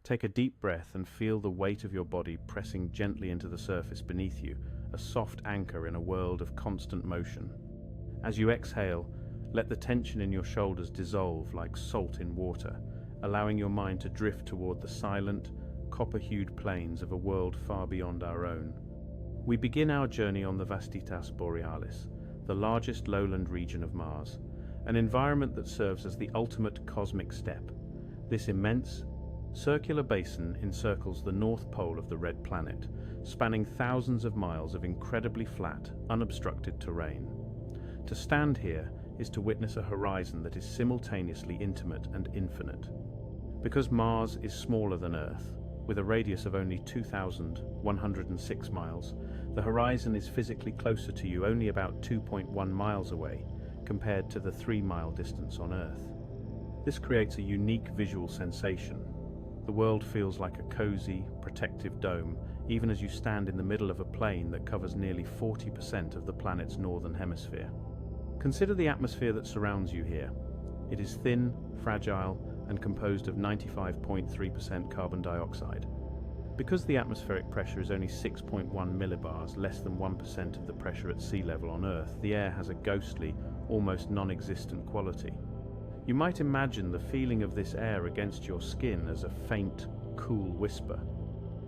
Take a deep breath and feel the weight of your body pressing gently into the surface beneath you, a soft anchor in a world of constant motion. As you exhale, let the tension in your shoulders dissolve like salt in water, allowing your mind to drift toward the silent, copper-hued plains of a world far beyond our own. We begin our journey on the Vastitas Borealis, the largest lowland region of Mars, an environment that serves as the ultimate cosmic steppe. This immense, circular basin encircles the north pole of the red planet, spanning thousands of miles of incredibly flat, unobstructed terrain. To stand here is to witness a horizon that is simultaneously intimate and infinite. Because Mars is smaller than Earth, with a radius of only 2,106 miles, the horizon is physically closer to you only about 2.1 miles away, compared to the 3-mile distance on Earth. This creates a unique visual sensation. The world feels like a cozy, protective dome, even as you stand in the middle of a plain that covers nearly 40% of the planet's northern hemisphere. Consider the atmosphere that surrounds you here. It is thin, fragile, and composed of 95.3% carbon dioxide. Because the atmospheric pressure is only 6.1 millibars, less than 1% of the pressure at sea level on Earth, the air has a ghostly, almost non-existent quality. You might imagine the feeling of this air against your skin as a faint, cool whisper.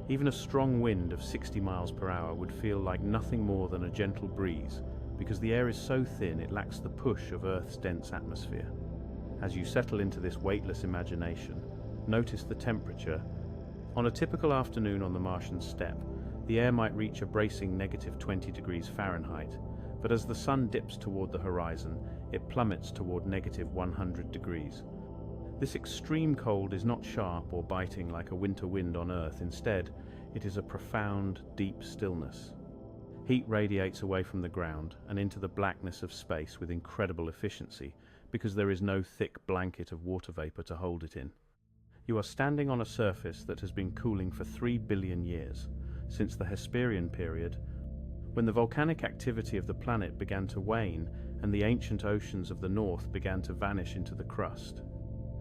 Even a strong wind of 60 miles per hour would feel like nothing more than a gentle breeze, because the air is so thin it lacks the push of Earth's dense atmosphere. As you settle into this weightless imagination, notice the temperature. On a typical afternoon on the Martian steppe, the air might reach a bracing -20 degrees Fahrenheit, but as the sun dips toward the horizon, it plummets toward -100 degrees. This extreme cold is not sharp or biting like a winter wind on Earth. Instead, it is a profound, deep stillness. Heat radiates away from the ground and into the blackness of space with incredible efficiency, because there is no thick blanket of water vapor to hold it in. You are standing on a surface that has been cooling for 3 billion years, since the Hesperian period, when the volcanic activity of the planet began to wane and the ancient oceans of the north began to vanish into the crust.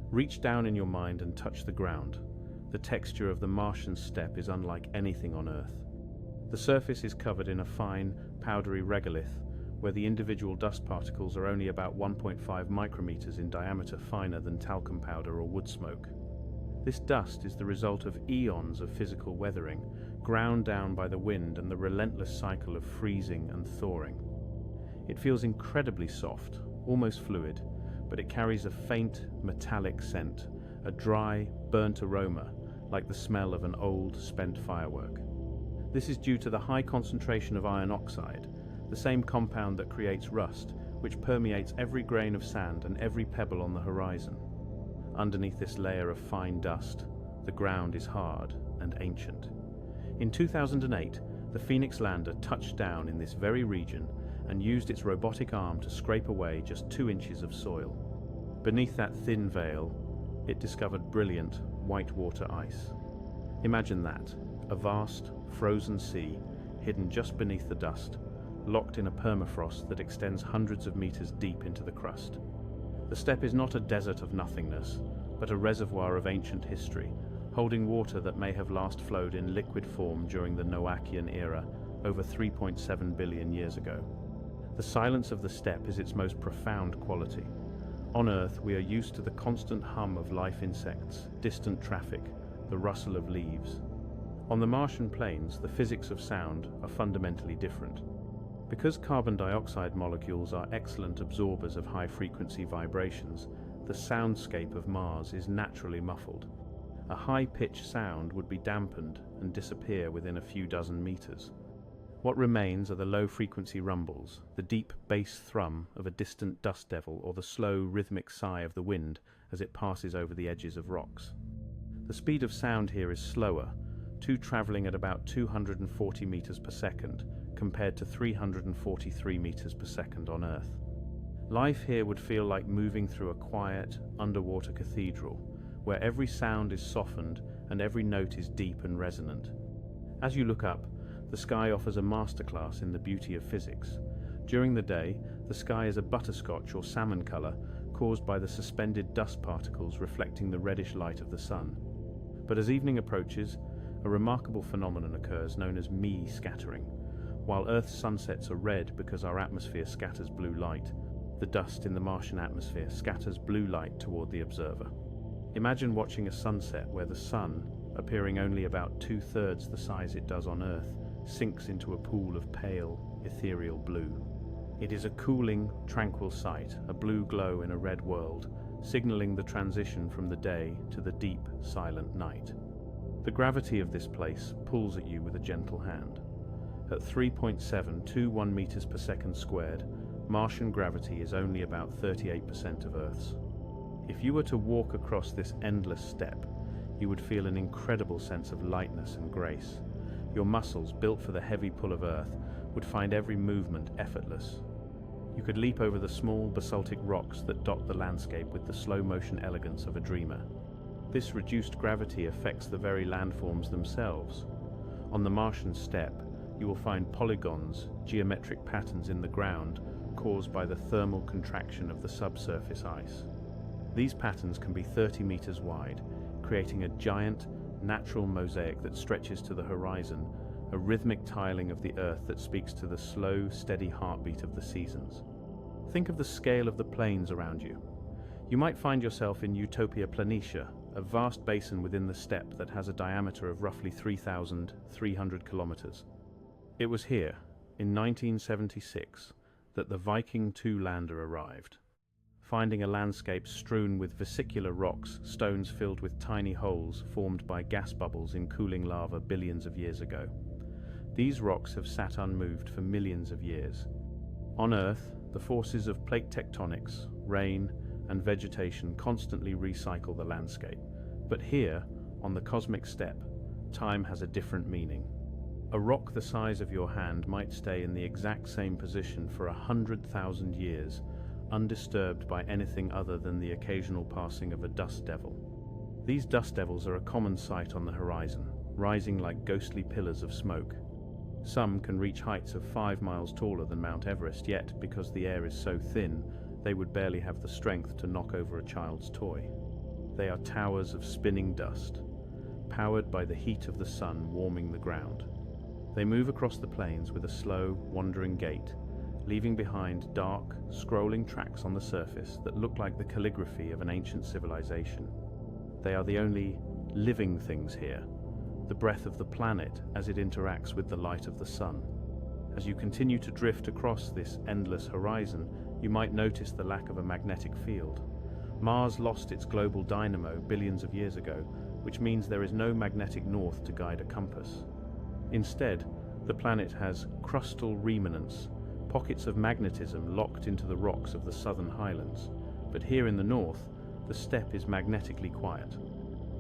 Reach down in your mind and touch the ground. The texture of the Martian steppe is unlike anything on Earth. The surface is covered in a fine, powdery regolith, where the individual dust particles are only about 1.5 micrometers in diameter, finer than talcum powder or wood smoke. This dust is the result of eons of physical weathering, ground down by the wind and the relentless cycle of freezing and thawing. It feels incredibly soft, almost fluid, but it carries a faint, metallic scent, a dry, burnt aroma, like the smell of an old, spent firework. This is due to the high concentration of iron oxide, the same compound that creates rust, which permeates every grain of sand and every pebble on the horizon. Underneath this layer of fine dust, the ground is hard and ancient. In 2008, the Phoenix lander touched down in this very region and used its robotic arm to scrape away just 2 inches of soil. Beneath that thin veil, it discovered brilliant, whitewater ice. Imagine that, a vast, frozen sea, hidden just beneath the dust, locked in a permafrost that extends hundreds of meters deep into the crust. The steppe is not a desert of nothingness, but a reservoir of ancient history, holding water that may have last flowed in liquid form during the Noachian era, over 3.7 billion years ago. The silence of the steppe is its most profound quality. On Earth, we are used to the constant hum of life insects, distant traffic, the rustle of leaves. On the Martian plains, the physics of sound are fundamentally different. Because carbon dioxide molecules are excellent absorbers of high-frequency vibrations, the soundscape of Mars is naturally muffled. A high-pitched sound would be dampened and disappear within a few dozen meters. What remains are the low-frequency rumbles, the deep bass thrum of a distant dust devil, or the slow, rhythmic sigh of the wind as it passes over the edges of rocks. The speed of sound here is slower, traveling at about 240 meters per second, compared to 343 meters per second on Earth. Life here would feel like moving through a quiet, underwater cathedral, where every sound is softened and every note is deep and resonant. As you look up, the sky offers a masterclass in the beauty of physics. During the day, the sky is a butterscotch or salmon color caused by the suspended dust particles reflecting the reddish light of the sun. But as evening approaches, a remarkable phenomenon occurs known as scattering. While Earth's sunsets are red because our atmosphere scatters blue light, the dust in the Martian atmosphere scatters blue light toward the observer. Imagine watching a sunset where the sun, appearing only about 2/3 the size it does on Earth, sinks into a pool of pale, ethereal blue. It is a cooling, tranquil sight, a blue glow in a red world, signaling the transition from the day to the deep, silent night. The gravity of this place pulls at you with a gentle hand. At 3.721 meters per second squared, Martian gravity is only about 38% of Earth's. If you were to walk across this endless steppe, you would feel an incredible sense of lightness and grace. Your muscles, built for the heavy pull of Earth, would find every movement effortless. You could leap over the small basaltic rocks that dot the landscape with the slow-motion elegance of a dreamer. This reduced gravity affects the very landforms themselves. On the Martian steppe, you will find polygons, geometric patterns in the ground caused by the thermal contraction of the subsurface ice. These patterns can be 30 meters wide, creating a giant, natural mosaic that stretches to the horizon, a rhythmic tiling of the Earth that speaks to the slow, steady heartbeat of the seasons. Think of the scale of the plains around you. You might find yourself in Utopia Planitia, a vast basin within the steppe that has a diameter of roughly 3,300 kilometers. It was here, in 1976, that the Viking two-lander arrived. Finding a landscape strewn with vesicular rocks, stones filled with tiny holes formed by gas bubbles in cooling lava billions of years ago. These rocks have sat unmoved for millions of years. On Earth, the forces of plate tectonics, rain, and vegetation constantly recycle the landscape. But here, on the cosmic steppe, time has a different meaning. A rock the size of your hand might stay in the exact same position for 100,000 years, undisturbed by anything other than the occasional passing of a dust devil. These dust devils are a common sight on the horizon, rising like ghostly pillars of smoke. Some can reach heights of 5 miles taller than Mount Everest, yet, because the air is so thin, they would barely have the strength to knock over a child's toy. They are towers of spinning dust, powered by the heat of the sun warming the ground. They move across the plains with a slow, wandering gait, leaving behind dark, scrolling tracks on the surface that look like the calligraphy of an ancient civilization. They are the only living things here, the breath of the planet as it interacts with the light of the sun. As you continue to drift across this endless horizon, you might notice the lack of a magnetic field. Mars lost its global dynamo billions of years ago, which means there is no magnetic north to guide a compass. Instead, the planet has crustal remanence, pockets of magnetism locked into the rocks of the southern highlands. But here in the north, the steppe is magnetically quiet.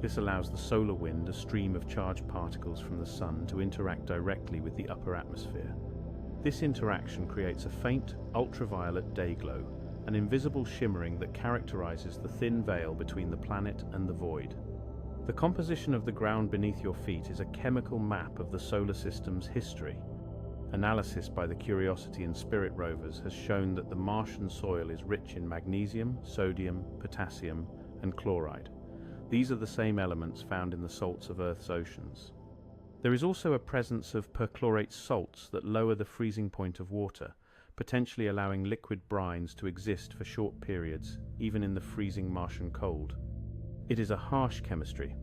This allows the solar wind, a stream of charged particles from the sun, to interact directly with the upper atmosphere. This interaction creates a faint, ultraviolet dayglow, an invisible shimmering that characterizes the thin veil between the planet and the void. The composition of the ground beneath your feet is a chemical map of the solar system's history. Analysis by the Curiosity and Spirit rovers has shown that the Martian soil is rich in magnesium, sodium, potassium, and chloride. These are the same elements found in the salts of Earth's oceans. There is also a presence of perchlorate salts that lower the freezing point of water, potentially allowing liquid brines to exist for short periods, even in the freezing Martian cold. It is a harsh chemistry,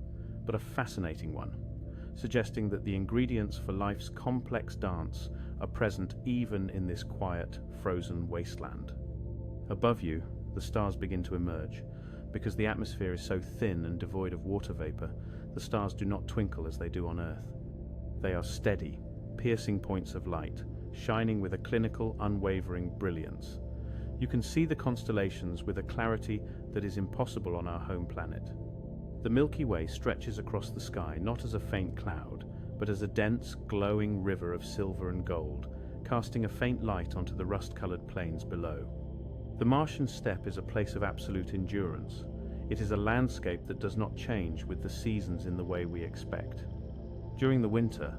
but a fascinating one, suggesting that the ingredients for life's complex dance are present even in this quiet, frozen wasteland. Above you, the stars begin to emerge. Because the atmosphere is so thin and devoid of water vapor, the stars do not twinkle as they do on Earth. They are steady, piercing points of light, shining with a clinical, unwavering brilliance. You can see the constellations with a clarity that is impossible on our home planet. The Milky Way stretches across the sky not as a faint cloud, but as a dense, glowing river of silver and gold, casting a faint light onto the rust-colored plains below. The Martian steppe is a place of absolute endurance. It is a landscape that does not change with the seasons in the way we expect. During the winter,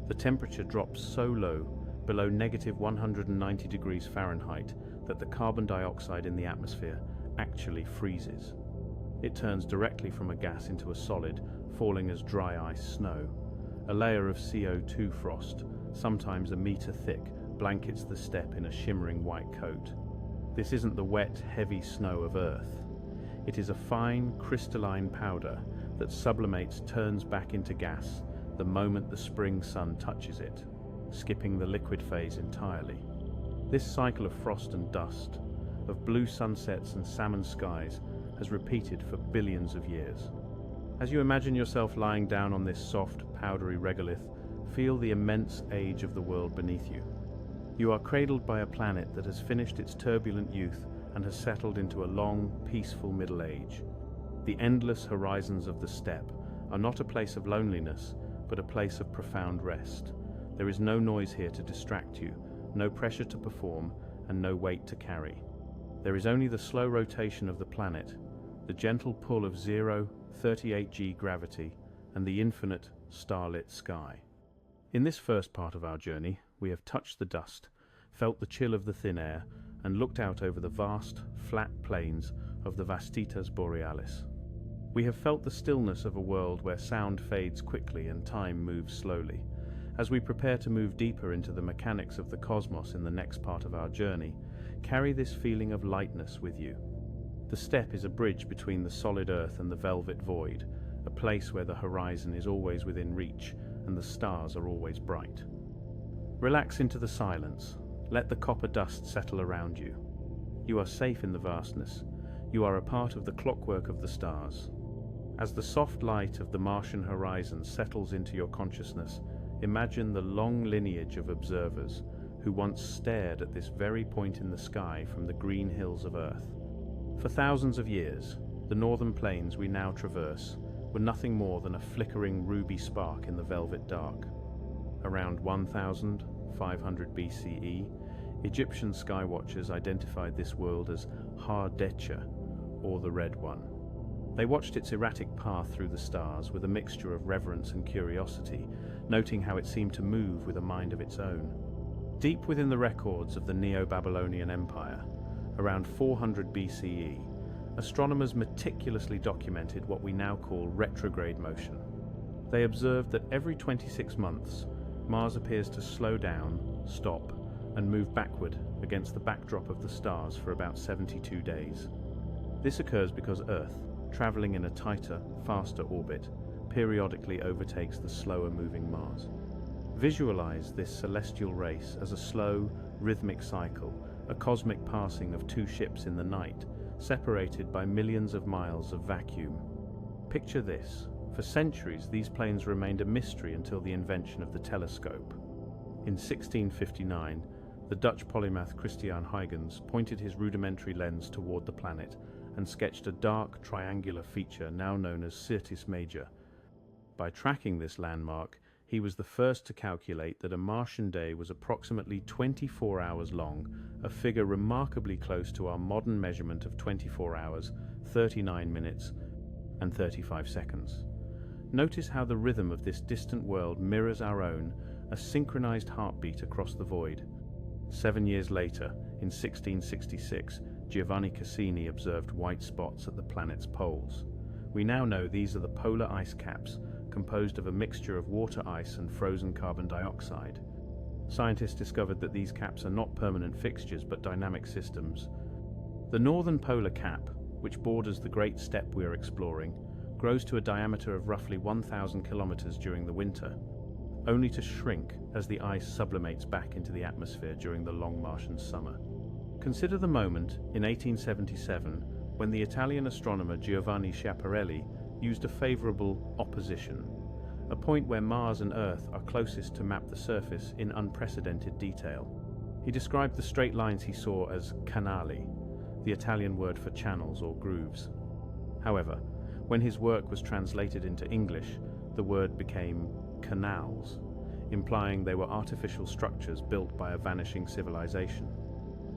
the temperature drops so low, below -190 degrees Fahrenheit, that the carbon dioxide in the atmosphere actually freezes. It turns directly from a gas into a solid, falling as dry ice snow. A layer of CO2 frost, sometimes a meter thick, blankets the steppe in a shimmering white coat. This isn't the wet, heavy snow of Earth. It is a fine, crystalline powder that sublimates, turns back into gas the moment the spring sun touches it, skipping the liquid phase entirely. This cycle of frost and dust, of blue sunsets and salmon skies, has repeated for billions of years. As you imagine yourself lying down on this soft, powdery regolith, feel the immense age of the world beneath you. You are cradled by a planet that has finished its turbulent youth and has settled into a long, peaceful middle age. The endless horizons of the steppe are not a place of loneliness, but a place of profound rest. There is no noise here to distract you, no pressure to perform, and no weight to carry. There is only the slow rotation of the planet, the gentle pull of 0.38g gravity, and the infinite, starlit sky. In this first part of our journey, we have touched the dust, felt the chill of the thin air, and looked out over the vast, flat plains of the Vastitas Borealis. We have felt the stillness of a world where sound fades quickly and time moves slowly. As we prepare to move deeper into the mechanics of the cosmos in the next part of our journey, carry this feeling of lightness with you. The steppe is a bridge between the solid earth and the velvet void, a place where the horizon is always within reach and the stars are always bright. Relax into the silence. Let the copper dust settle around you. You are safe in the vastness. You are a part of the clockwork of the stars. As the soft light of the Martian horizon settles into your consciousness, imagine the long lineage of observers who once stared at this very point in the sky from the green hills of Earth. For thousands of years, the northern plains we now traverse were nothing more than a flickering ruby spark in the velvet dark. Around 1500 BCE, Egyptian skywatchers identified this world as Ha-Detcha, or the Red One. They watched its erratic path through the stars with a mixture of reverence and curiosity, noting how it seemed to move with a mind of its own. Deep within the records of the Neo-Babylonian Empire, around 400 BCE, astronomers meticulously documented what we now call retrograde motion. They observed that every 26 months, Mars appears to slow down, stop, and move backward against the backdrop of the stars for about 72 days. This occurs because Earth, traveling in a tighter, faster orbit, periodically overtakes the slower moving Mars. Visualize this celestial race as a slow, rhythmic cycle, a cosmic passing of two ships in the night, separated by millions of miles of vacuum. Picture this. For centuries, these planes remained a mystery until the invention of the telescope. In 1659, the Dutch polymath Christiaan Huygens pointed his rudimentary lens toward the planet and sketched a dark, triangular feature now known as Syrtis Major. By tracking this landmark, he was the first to calculate that a Martian day was approximately 24 hours long, a figure remarkably close to our modern measurement of 24 hours, 39 minutes, and 35 seconds. Notice how the rhythm of this distant world mirrors our own, a synchronized heartbeat across the void. 7 years later, in 1666, Giovanni Cassini observed white spots at the planet's poles. We now know these are the polar ice caps, composed of a mixture of water ice and frozen carbon dioxide. Scientists discovered that these caps are not permanent fixtures but dynamic systems. The northern polar cap, which borders the great steppe we are exploring, grows to a diameter of roughly 1,000 kilometers during the winter, only to shrink as the ice sublimates back into the atmosphere during the long Martian summer. Consider the moment in 1877 when the Italian astronomer Giovanni Schiaparelli used a favorable opposition, a point where Mars and Earth are closest to map the surface in unprecedented detail. He described the straight lines he saw as canali, the Italian word for channels or grooves. However, when his work was translated into English, the word became canals, implying they were artificial structures built by a vanishing civilization.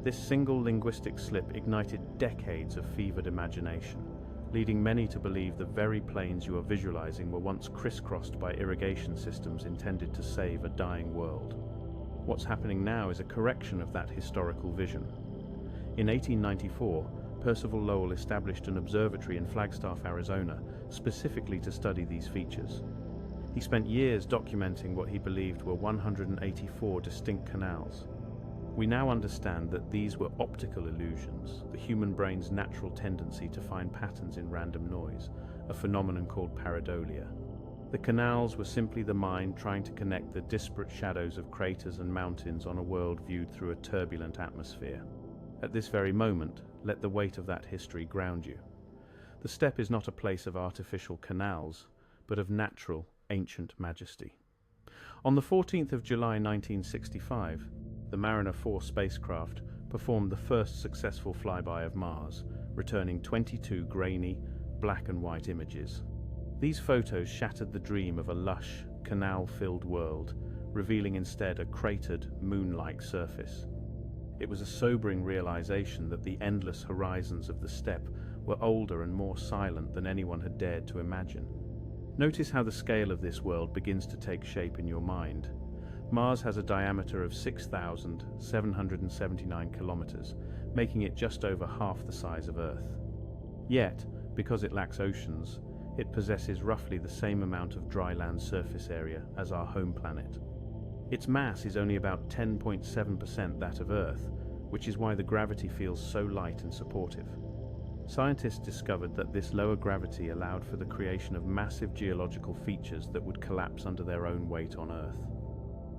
This single linguistic slip ignited decades of fevered imagination, leading many to believe the very plains you are visualizing were once crisscrossed by irrigation systems intended to save a dying world. What's happening now is a correction of that historical vision. In 1894, Percival Lowell established an observatory in Flagstaff, Arizona, specifically to study these features. He spent years documenting what he believed were 184 distinct canals. We now understand that these were optical illusions, the human brain's natural tendency to find patterns in random noise, a phenomenon called pareidolia. The canals were simply the mind trying to connect the disparate shadows of craters and mountains on a world viewed through a turbulent atmosphere. At this very moment, let the weight of that history ground you. The steppe is not a place of artificial canals, but of natural, ancient majesty. On the 14th of July 1965, the Mariner 4 spacecraft performed the first successful flyby of Mars, returning 22 grainy, black and white images. These photos shattered the dream of a lush, canal-filled world, revealing instead a cratered, moon-like surface. It was a sobering realization that the endless horizons of the steppe were older and more silent than anyone had dared to imagine. Notice how the scale of this world begins to take shape in your mind. Mars has a diameter of 6,779 kilometers, making it just over half the size of Earth. Yet, because it lacks oceans, it possesses roughly the same amount of dry land surface area as our home planet. Its mass is only about 10.7% that of Earth, which is why the gravity feels so light and supportive. Scientists discovered that this lower gravity allowed for the creation of massive geological features that would collapse under their own weight on Earth.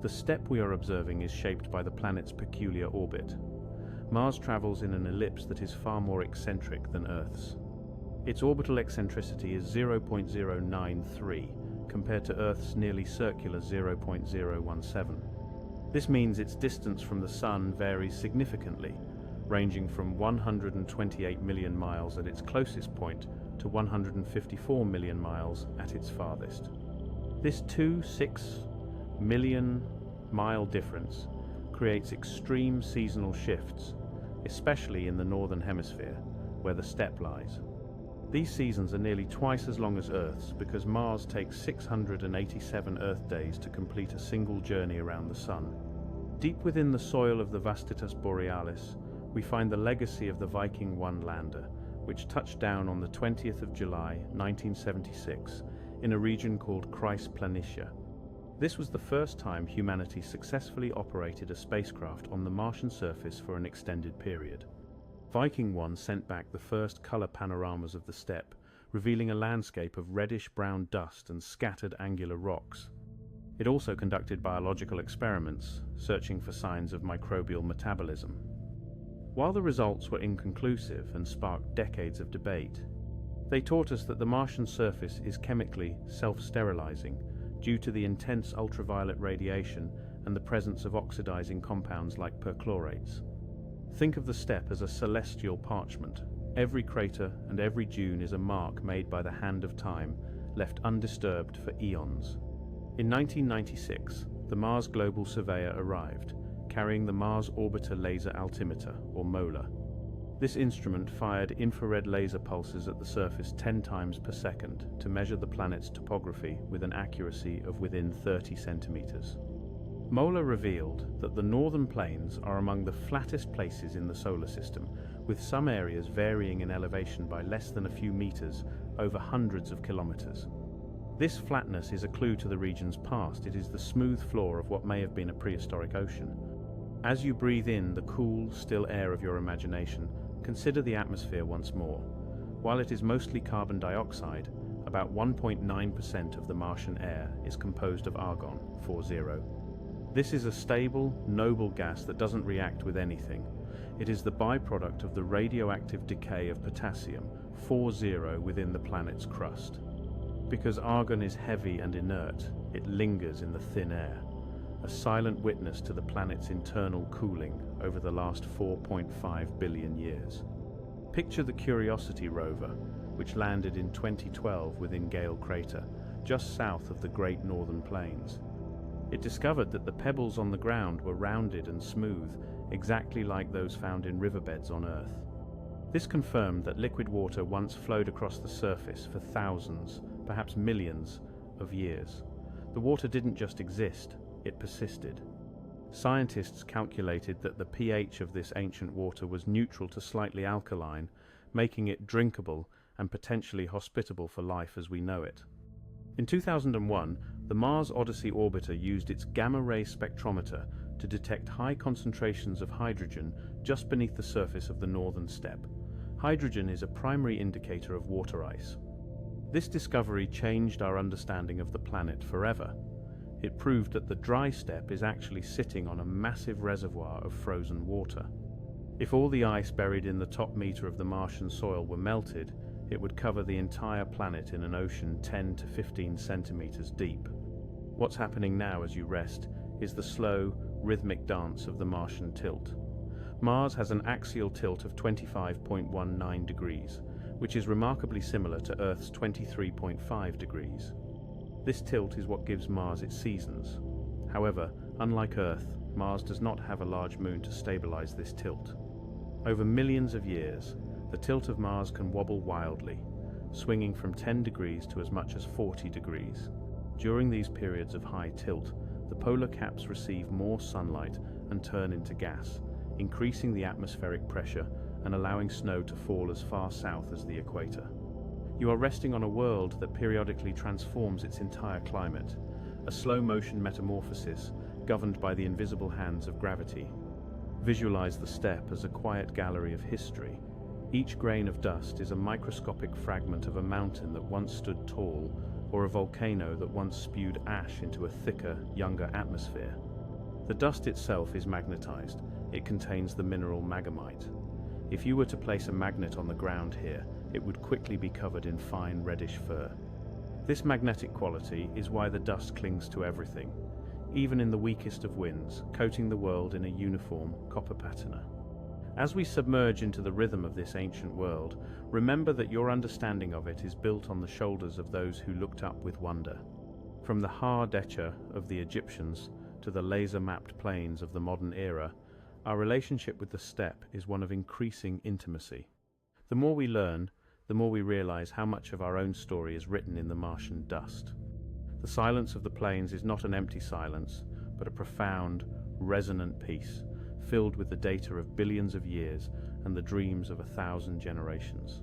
The steppe we are observing is shaped by the planet's peculiar orbit. Mars travels in an ellipse that is far more eccentric than Earth's. Its orbital eccentricity is 0.093, compared to Earth's nearly circular 0.017. This means its distance from the Sun varies significantly, ranging from 128 million miles at its closest point to 154 million miles at its farthest. This 6 million mile difference creates extreme seasonal shifts, especially in the northern hemisphere, where the steppe lies. These seasons are nearly twice as long as Earth's because Mars takes 687 Earth days to complete a single journey around the Sun. Deep within the soil of the Vastitas Borealis, we find the legacy of the Viking 1 lander, which touched down on the 20th of July 1976 in a region called Kreisplanitia. This was the first time humanity successfully operated a spacecraft on the Martian surface for an extended period. Viking 1 sent back the first color panoramas of the steppe, revealing a landscape of reddish-brown dust and scattered angular rocks. It also conducted biological experiments, searching for signs of microbial metabolism. While the results were inconclusive and sparked decades of debate, they taught us that the Martian surface is chemically self-sterilizing due to the intense ultraviolet radiation and the presence of oxidizing compounds like perchlorates. Think of the steppe as a celestial parchment. Every crater and every dune is a mark made by the hand of time, left undisturbed for eons. In 1996, the Mars Global Surveyor arrived, carrying the Mars Orbiter Laser Altimeter, or MOLA. This instrument fired infrared laser pulses at the surface 10 times per second to measure the planet's topography with an accuracy of within 30 centimeters. MOLA revealed that the northern plains are among the flattest places in the solar system, with some areas varying in elevation by less than a few meters over hundreds of kilometers. This flatness is a clue to the region's past. It is the smooth floor of what may have been a prehistoric ocean. As you breathe in the cool, still air of your imagination, consider the atmosphere once more. While it is mostly carbon dioxide, about 1.9% of the Martian air is composed of argon, 40. This is a stable, noble gas that doesn't react with anything. It is the byproduct of the radioactive decay of potassium, 40, within the planet's crust. Because argon is heavy and inert, it lingers in the thin air, a silent witness to the planet's internal cooling over the last 4.5 billion years. Picture the Curiosity rover, which landed in 2012 within Gale Crater, just south of the Great Northern Plains. It discovered that the pebbles on the ground were rounded and smooth, exactly like those found in riverbeds on Earth. This confirmed that liquid water once flowed across the surface for thousands, perhaps millions, of years. The water didn't just exist, it persisted. Scientists calculated that the pH of this ancient water was neutral to slightly alkaline, making it drinkable and potentially hospitable for life as we know it. In 2001, the Mars Odyssey orbiter used its gamma-ray spectrometer to detect high concentrations of hydrogen just beneath the surface of the northern steppe. Hydrogen is a primary indicator of water ice. This discovery changed our understanding of the planet forever. It proved that the dry steppe is actually sitting on a massive reservoir of frozen water. If all the ice buried in the top meter of the Martian soil were melted, it would cover the entire planet in an ocean 10 to 15 centimeters deep. What's happening now as you rest is the slow, rhythmic dance of the Martian tilt. Mars has an axial tilt of 25.19 degrees, which is remarkably similar to Earth's 23.5 degrees. This tilt is what gives Mars its seasons. However, unlike Earth, Mars does not have a large moon to stabilize this tilt. Over millions of years, the tilt of Mars can wobble wildly, swinging from 10 degrees to as much as 40 degrees. During these periods of high tilt, the polar caps receive more sunlight and turn into gas, increasing the atmospheric pressure and allowing snow to fall as far south as the equator. You are resting on a world that periodically transforms its entire climate, a slow-motion metamorphosis governed by the invisible hands of gravity. Visualize the steppe as a quiet gallery of history. Each grain of dust is a microscopic fragment of a mountain that once stood tall, or a volcano that once spewed ash into a thicker, younger atmosphere. The dust itself is magnetized. It contains the mineral magamite. If you were to place a magnet on the ground here, it would quickly be covered in fine reddish fur. This magnetic quality is why the dust clings to everything, even in the weakest of winds, coating the world in a uniform copper patina. As we submerge into the rhythm of this ancient world, remember that your understanding of it is built on the shoulders of those who looked up with wonder. From the Ha-Decha of the Egyptians to the laser-mapped plains of the modern era, our relationship with the steppe is one of increasing intimacy. The more we learn, the more we realize how much of our own story is written in the Martian dust. The silence of the plains is not an empty silence, but a profound, resonant peace, filled with the data of billions of years and the dreams of 1,000 generations.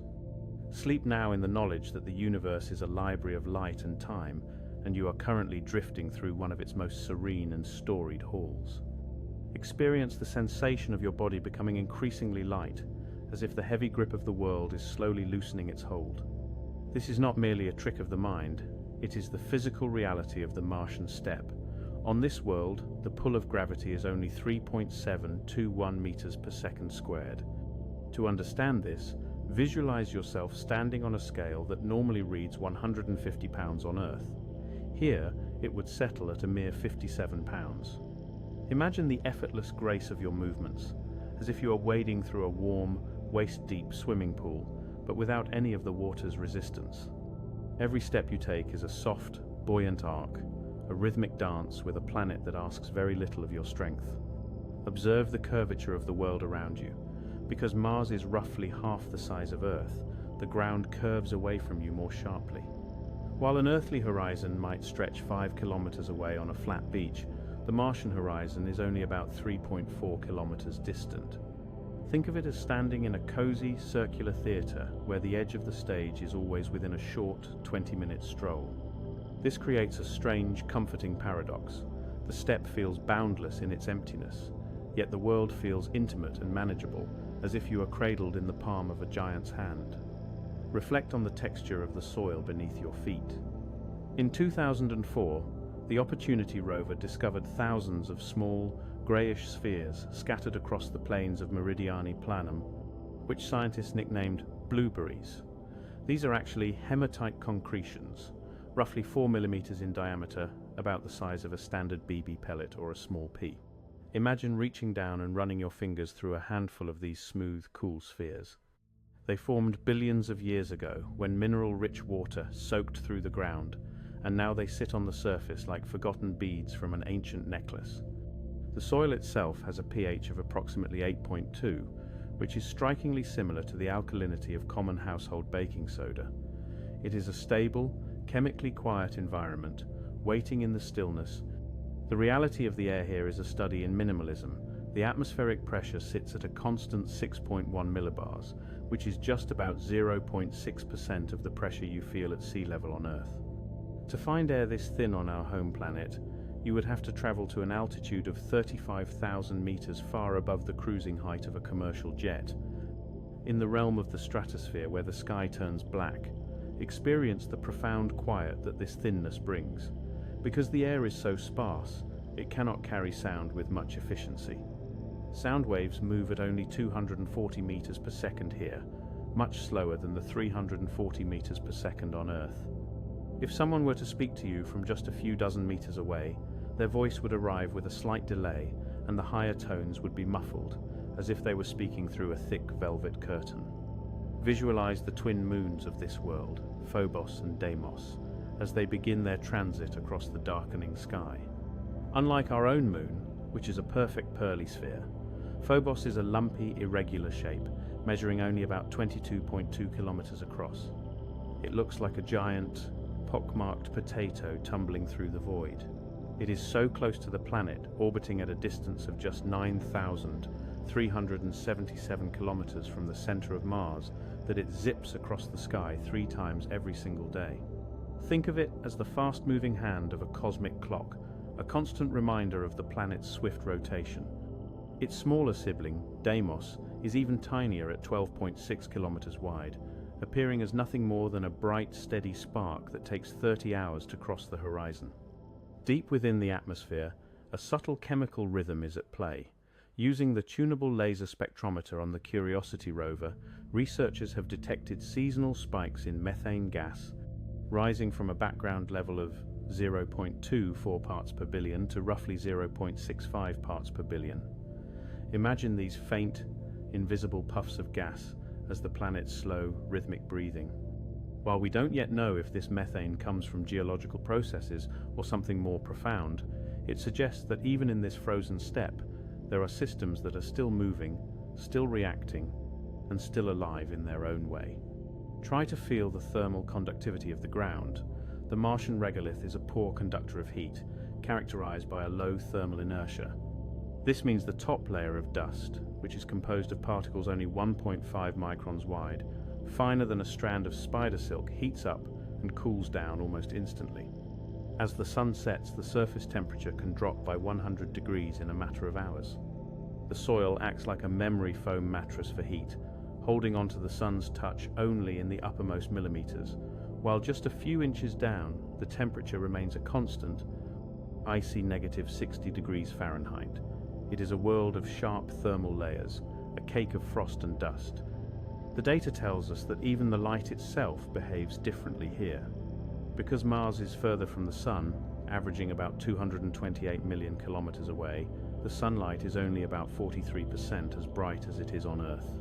Sleep now in the knowledge that the universe is a library of light and time, and you are currently drifting through one of its most serene and storied halls. Experience the sensation of your body becoming increasingly light, as if the heavy grip of the world is slowly loosening its hold. This is not merely a trick of the mind, it is the physical reality of the Martian steppe. On this world, the pull of gravity is only 3.721 meters per second squared. To understand this, visualize yourself standing on a scale that normally reads 150 pounds on Earth. Here, it would settle at a mere 57 pounds. Imagine the effortless grace of your movements, as if you are wading through a warm, waist-deep swimming pool, but without any of the water's resistance. Every step you take is a soft, buoyant arc, a rhythmic dance with a planet that asks very little of your strength. Observe the curvature of the world around you. Because Mars is roughly half the size of Earth, the ground curves away from you more sharply. While an earthly horizon might stretch 5 kilometers away on a flat beach, the Martian horizon is only about 3.4 kilometers distant. Think of it as standing in a cozy, circular theater where the edge of the stage is always within a short, 20-minute stroll. This creates a strange, comforting paradox. The steppe feels boundless in its emptiness, yet the world feels intimate and manageable, as if you are cradled in the palm of a giant's hand. Reflect on the texture of the soil beneath your feet. In 2004, the Opportunity rover discovered thousands of small, greyish spheres scattered across the plains of Meridiani Planum, which scientists nicknamed blueberries. These are actually hematite concretions, roughly 4 millimeters in diameter, about the size of a standard BB pellet or a small pea. Imagine reaching down and running your fingers through a handful of these smooth, cool spheres. They formed billions of years ago when mineral-rich water soaked through the ground, and now they sit on the surface like forgotten beads from an ancient necklace. The soil itself has a pH of approximately 8.2, which is strikingly similar to the alkalinity of common household baking soda. It is a stable, chemically quiet environment, waiting in the stillness. The reality of the air here is a study in minimalism. The atmospheric pressure sits at a constant 6.1 millibars, which is just about 0.6% of the pressure you feel at sea level on Earth. To find air this thin on our home planet, you would have to travel to an altitude of 35,000 meters far above the cruising height of a commercial jet. In the realm of the stratosphere, where the sky turns black, experience the profound quiet that this thinness brings. Because the air is so sparse, it cannot carry sound with much efficiency. Sound waves move at only 240 meters per second here, much slower than the 340 meters per second on Earth. If someone were to speak to you from just a few dozen meters away, their voice would arrive with a slight delay, and the higher tones would be muffled, as if they were speaking through a thick velvet curtain. Visualize the twin moons of this world, Phobos and Deimos, as they begin their transit across the darkening sky. Unlike our own moon, which is a perfect pearly sphere, Phobos is a lumpy, irregular shape, measuring only about 22.2 kilometers across. It looks like a giant, pockmarked potato tumbling through the void. It is so close to the planet, orbiting at a distance of just 9,377 kilometers from the center of Mars, that it zips across the sky 3 times every single day. Think of it as the fast-moving hand of a cosmic clock, a constant reminder of the planet's swift rotation. Its smaller sibling, Deimos, is even tinier at 12.6 kilometers wide, appearing as nothing more than a bright, steady spark that takes 30 hours to cross the horizon. Deep within the atmosphere, a subtle chemical rhythm is at play. Using the tunable laser spectrometer on the Curiosity rover, researchers have detected seasonal spikes in methane gas, rising from a background level of 0.24 parts per billion to roughly 0.65 parts per billion. Imagine these faint, invisible puffs of gas as the planet's slow, rhythmic breathing. While we don't yet know if this methane comes from geological processes or something more profound, it suggests that even in this frozen steppe, there are systems that are still moving, still reacting, and still alive in their own way. Try to feel the thermal conductivity of the ground. The Martian regolith is a poor conductor of heat, characterized by a low thermal inertia. This means the top layer of dust, which is composed of particles only 1.5 microns wide, finer than a strand of spider silk, heats up and cools down almost instantly. As the sun sets, the surface temperature can drop by 100 degrees in a matter of hours. The soil acts like a memory foam mattress for heat, holding onto the sun's touch only in the uppermost millimeters, while just a few inches down, the temperature remains a constant, icy -60 degrees Fahrenheit. It is a world of sharp thermal layers, a cake of frost and dust. The data tells us that even the light itself behaves differently here. Because Mars is further from the Sun, averaging about 228 million kilometers away, the sunlight is only about 43% as bright as it is on Earth.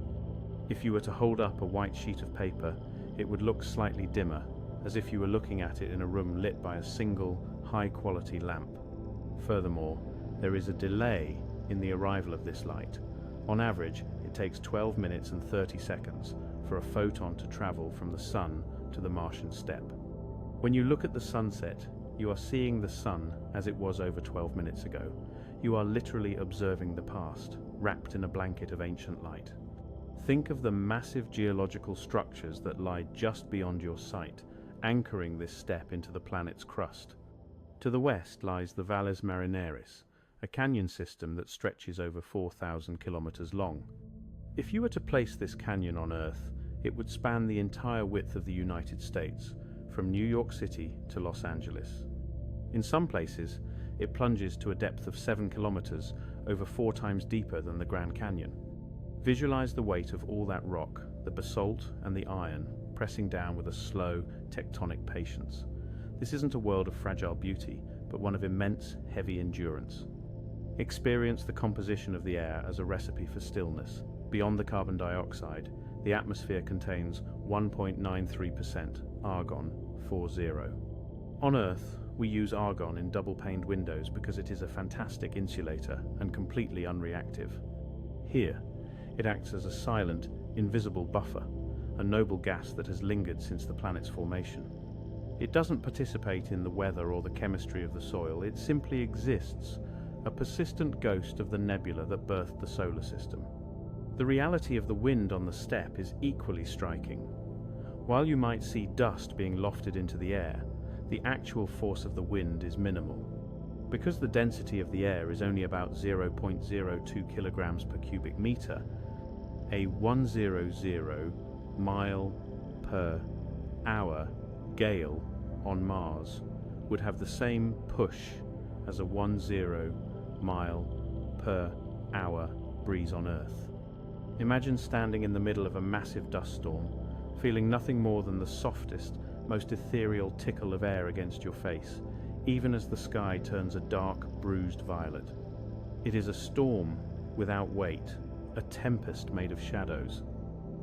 If you were to hold up a white sheet of paper, it would look slightly dimmer, as if you were looking at it in a room lit by a single, high-quality lamp. Furthermore, there is a delay in the arrival of this light. On average, it takes 12 minutes and 30 seconds for a photon to travel from the Sun to the Martian steppe. When you look at the sunset, you are seeing the Sun as it was over 12 minutes ago. You are literally observing the past, wrapped in a blanket of ancient light. Think of the massive geological structures that lie just beyond your sight, anchoring this steppe into the planet's crust. To the west lies the Valles Marineris, a canyon system that stretches over 4,000 kilometers long. If you were to place this canyon on Earth, it would span the entire width of the United States, from New York City to Los Angeles. In some places, it plunges to a depth of 7 kilometers, over 4 times deeper than the Grand Canyon. Visualize the weight of all that rock, the basalt and the iron, pressing down with a slow, tectonic patience. This isn't a world of fragile beauty, but one of immense, heavy endurance. Experience the composition of the air as a recipe for stillness. Beyond the carbon dioxide, the atmosphere contains 1.93% argon, 40. On Earth, we use argon in double-paned windows because it is a fantastic insulator and completely unreactive. Here, it acts as a silent, invisible buffer, a noble gas that has lingered since the planet's formation. It doesn't participate in the weather or the chemistry of the soil, it simply exists, a persistent ghost of the nebula that birthed the solar system. The reality of the wind on the steppe is equally striking. While you might see dust being lofted into the air, the actual force of the wind is minimal. Because the density of the air is only about 0.02 kilograms per cubic meter, a 100 mile per hour gale on Mars would have the same push as a 10 mile per hour breeze on Earth. Imagine standing in the middle of a massive dust storm, feeling nothing more than the softest, most ethereal tickle of air against your face, even as the sky turns a dark, bruised violet. It is a storm without weight, a tempest made of shadows.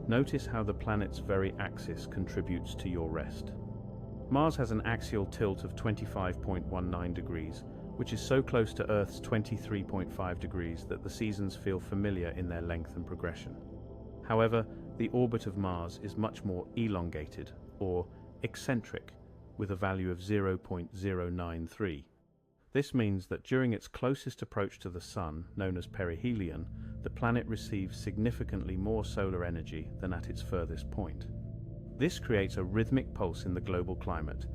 Notice how the planet's very axis contributes to your rest. Mars has an axial tilt of 25.19 degrees, which is so close to Earth's 23.5 degrees that the seasons feel familiar in their length and progression. However, the orbit of Mars is much more elongated, or eccentric, with a value of 0.093. This means that during its closest approach to the Sun, known as perihelion, the planet receives significantly more solar energy than at its furthest point. This creates a rhythmic pulse in the global climate,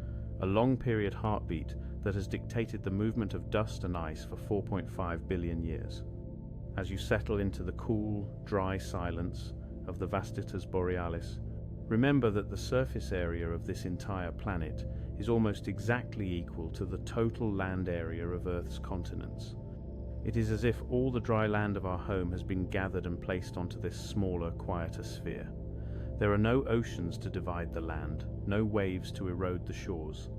a long-period heartbeat that has dictated the movement of dust and ice for 4.5 billion years. As you settle into the cool, dry silence of the Vastitas Borealis, remember that the surface area of this entire planet is almost exactly equal to the total land area of Earth's continents. It is as if all the dry land of our home has been gathered and placed onto this smaller, quieter sphere. There are no oceans to divide the land, no waves to erode the shores.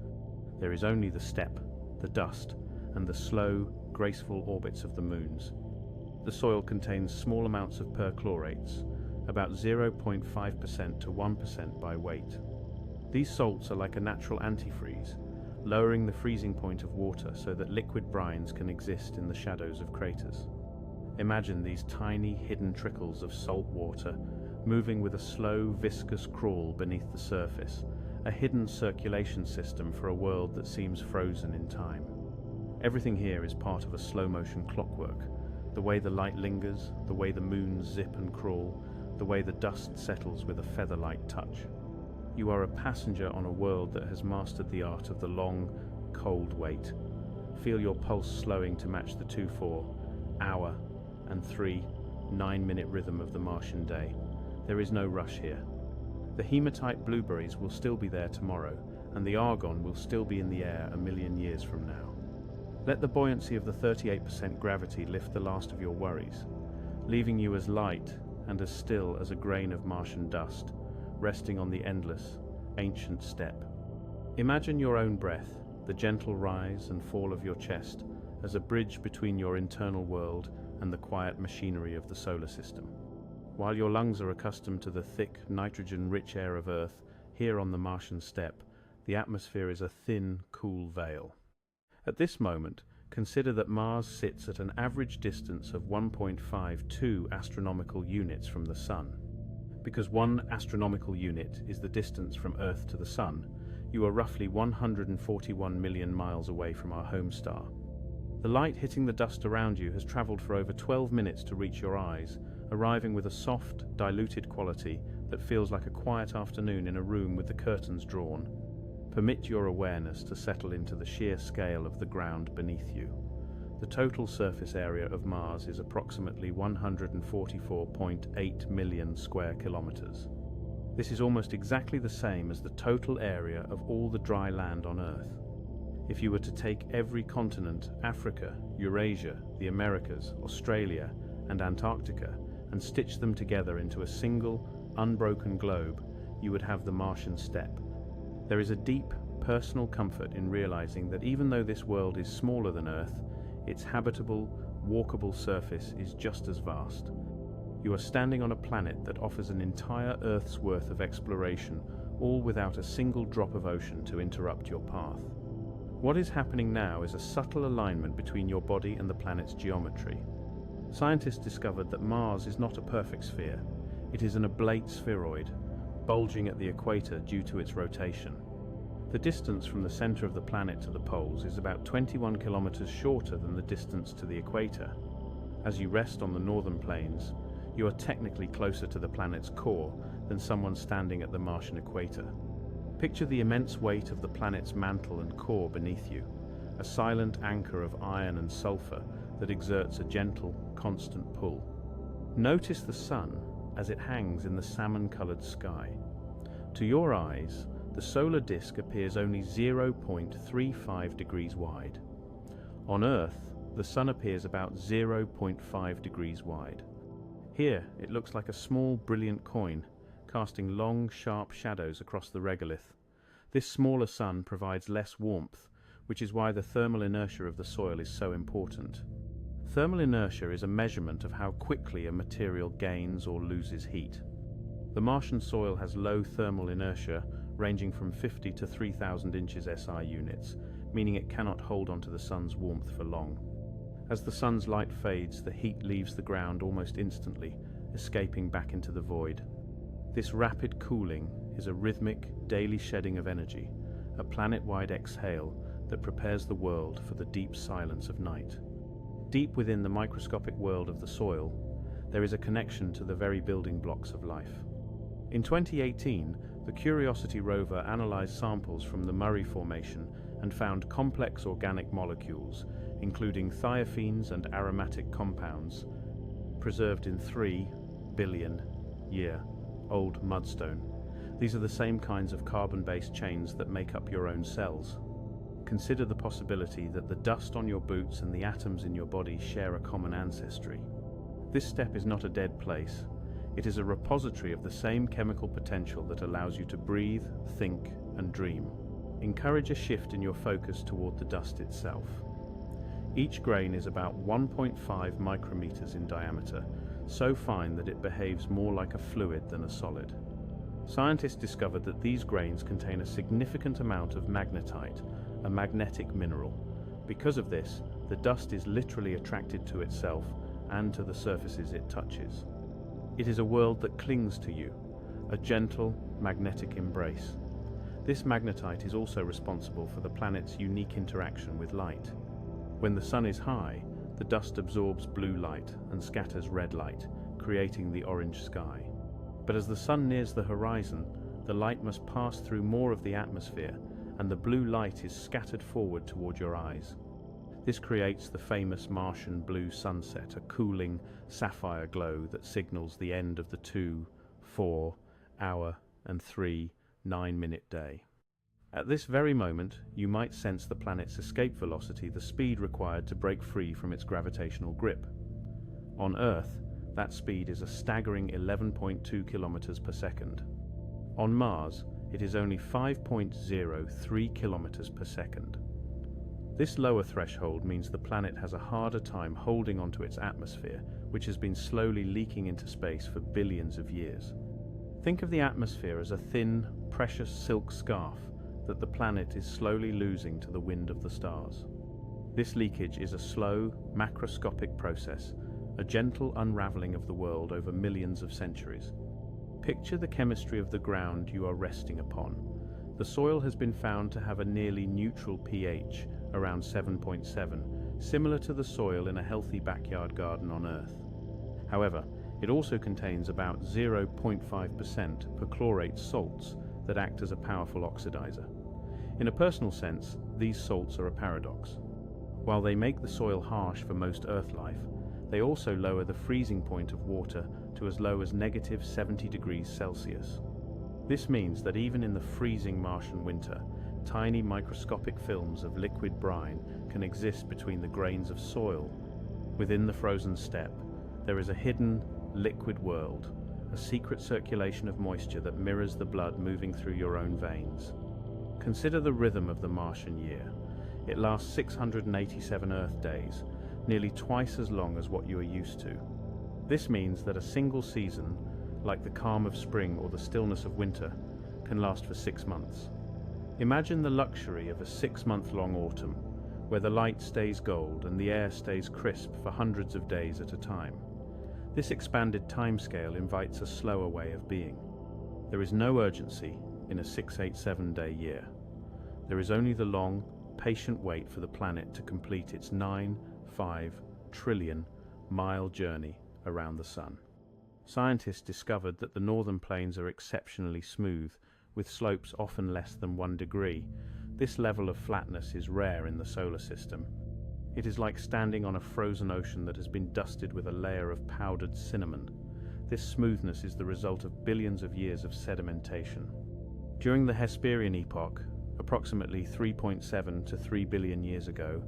There is only the steppe, the dust, and the slow, graceful orbits of the moons. The soil contains small amounts of perchlorates, about 0.5% to 1% by weight. These salts are like a natural antifreeze, lowering the freezing point of water so that liquid brines can exist in the shadows of craters. Imagine these tiny hidden trickles of salt water moving with a slow, viscous crawl beneath the surface, a hidden circulation system for a world that seems frozen in time. Everything here is part of a slow-motion clockwork. The way the light lingers, the way the moons zip and crawl, the way the dust settles with a feather-light touch. You are a passenger on a world that has mastered the art of the long, cold wait. Feel your pulse slowing to match the 2/4 hour and 3 9-minute rhythm of the Martian day. There is no rush here. The hematite blueberries will still be there tomorrow, and the argon will still be in the air a million years from now. Let the buoyancy of the 38% gravity lift the last of your worries, leaving you as light and as still as a grain of Martian dust, resting on the endless, ancient steppe. Imagine your own breath, the gentle rise and fall of your chest, as a bridge between your internal world and the quiet machinery of the solar system. While your lungs are accustomed to the thick, nitrogen-rich air of Earth, here on the Martian steppe, the atmosphere is a thin, cool veil. At this moment, consider that Mars sits at an average distance of 1.52 astronomical units from the Sun. Because 1 astronomical unit is the distance from Earth to the Sun, you are roughly 141 million miles away from our home star. The light hitting the dust around you has traveled for over 12 minutes to reach your eyes, arriving with a soft, diluted quality that feels like a quiet afternoon in a room with the curtains drawn. Permit your awareness to settle into the sheer scale of the ground beneath you. The total surface area of Mars is approximately 144.8 million square kilometers. This is almost exactly the same as the total area of all the dry land on Earth. If you were to take every continent, Africa, Eurasia, the Americas, Australia, and Antarctica, and stitch them together into a single, unbroken globe, you would have the Martian steppe. There is a deep, personal comfort in realizing that even though this world is smaller than Earth, its habitable, walkable surface is just as vast. You are standing on a planet that offers an entire Earth's worth of exploration, all without a single drop of ocean to interrupt your path. What is happening now is a subtle alignment between your body and the planet's geometry. Scientists discovered that Mars is not a perfect sphere. It is an oblate spheroid, bulging at the equator due to its rotation. The distance from the center of the planet to the poles is about 21 kilometers shorter than the distance to the equator. As you rest on the northern plains, you are technically closer to the planet's core than someone standing at the Martian equator. Picture the immense weight of the planet's mantle and core beneath you, a silent anchor of iron and sulfur that exerts a gentle, constant pull. Notice the sun as it hangs in the salmon-colored sky. To your eyes, the solar disk appears only 0.35 degrees wide. On Earth, the sun appears about 0.5 degrees wide. Here, it looks like a small, brilliant coin, casting long, sharp shadows across the regolith. This smaller sun provides less warmth, which is why the thermal inertia of the soil is so important. Thermal inertia is a measurement of how quickly a material gains or loses heat. The Martian soil has low thermal inertia, ranging from 50 to 3,000 inches SI units, meaning it cannot hold onto the sun's warmth for long. As the sun's light fades, the heat leaves the ground almost instantly, escaping back into the void. This rapid cooling is a rhythmic, daily shedding of energy, a planet-wide exhale that prepares the world for the deep silence of night. Deep within the microscopic world of the soil, there is a connection to the very building blocks of life. In 2018, the Curiosity rover analyzed samples from the Murray Formation and found complex organic molecules, including thiophenes and aromatic compounds, preserved in 3 billion-year-old mudstone. These are the same kinds of carbon-based chains that make up your own cells. Consider the possibility that the dust on your boots and the atoms in your body share a common ancestry. This steppe is not a dead place. It is a repository of the same chemical potential that allows you to breathe, think, and dream. Encourage a shift in your focus toward the dust itself. Each grain is about 1.5 micrometers in diameter, so fine that it behaves more like a fluid than a solid. Scientists discovered that these grains contain a significant amount of magnetite, a magnetic mineral. Because of this, the dust is literally attracted to itself and to the surfaces it touches. It is a world that clings to you, a gentle, magnetic embrace. This magnetite is also responsible for the planet's unique interaction with light. When the sun is high, the dust absorbs blue light and scatters red light, creating the orange sky. But as the sun nears the horizon, the light must pass through more of the atmosphere, and the blue light is scattered forward toward your eyes. This creates the famous Martian blue sunset, a cooling, sapphire glow that signals the end of the 2, 4, hour, and 3, 9-minute day. At this very moment, you might sense the planet's escape velocity, the speed required to break free from its gravitational grip. On Earth, that speed is a staggering 11.2 kilometers per second. On Mars, it is only 5.03 kilometers per second. This lower threshold means the planet has a harder time holding onto its atmosphere, which has been slowly leaking into space for billions of years. Think of the atmosphere as a thin, precious silk scarf that the planet is slowly losing to the wind of the stars. This leakage is a slow, macroscopic process, a gentle unraveling of the world over millions of centuries. Picture the chemistry of the ground you are resting upon. The soil has been found to have a nearly neutral pH, around 7.7, similar to the soil in a healthy backyard garden on Earth. However, it also contains about 0.5% perchlorate salts that act as a powerful oxidizer. In a personal sense, these salts are a paradox. While they make the soil harsh for most Earth life, they also lower the freezing point of water to as low as negative 70 degrees Celsius. This means that even in the freezing Martian winter, tiny microscopic films of liquid brine can exist between the grains of soil. Within the frozen steppe, there is a hidden, liquid world, a secret circulation of moisture that mirrors the blood moving through your own veins. Consider the rhythm of the Martian year. It lasts 687 Earth days, nearly twice as long as what you are used to. This means that a single season, like the calm of spring or the stillness of winter, can last for 6 months. Imagine the luxury of a 6-month-long autumn, where the light stays gold and the air stays crisp for hundreds of days at a time. This expanded timescale invites a slower way of being. There is no urgency in a 687-day year. There is only the long, patient wait for the planet to complete its 9.5 trillion-mile journey around the sun. Scientists discovered that the northern plains are exceptionally smooth, with slopes often less than 1 degree. This level of flatness is rare in the solar system. It is like standing on a frozen ocean that has been dusted with a layer of powdered cinnamon. This smoothness is the result of billions of years of sedimentation. During the Hesperian epoch, approximately 3.7 to 3 billion years ago,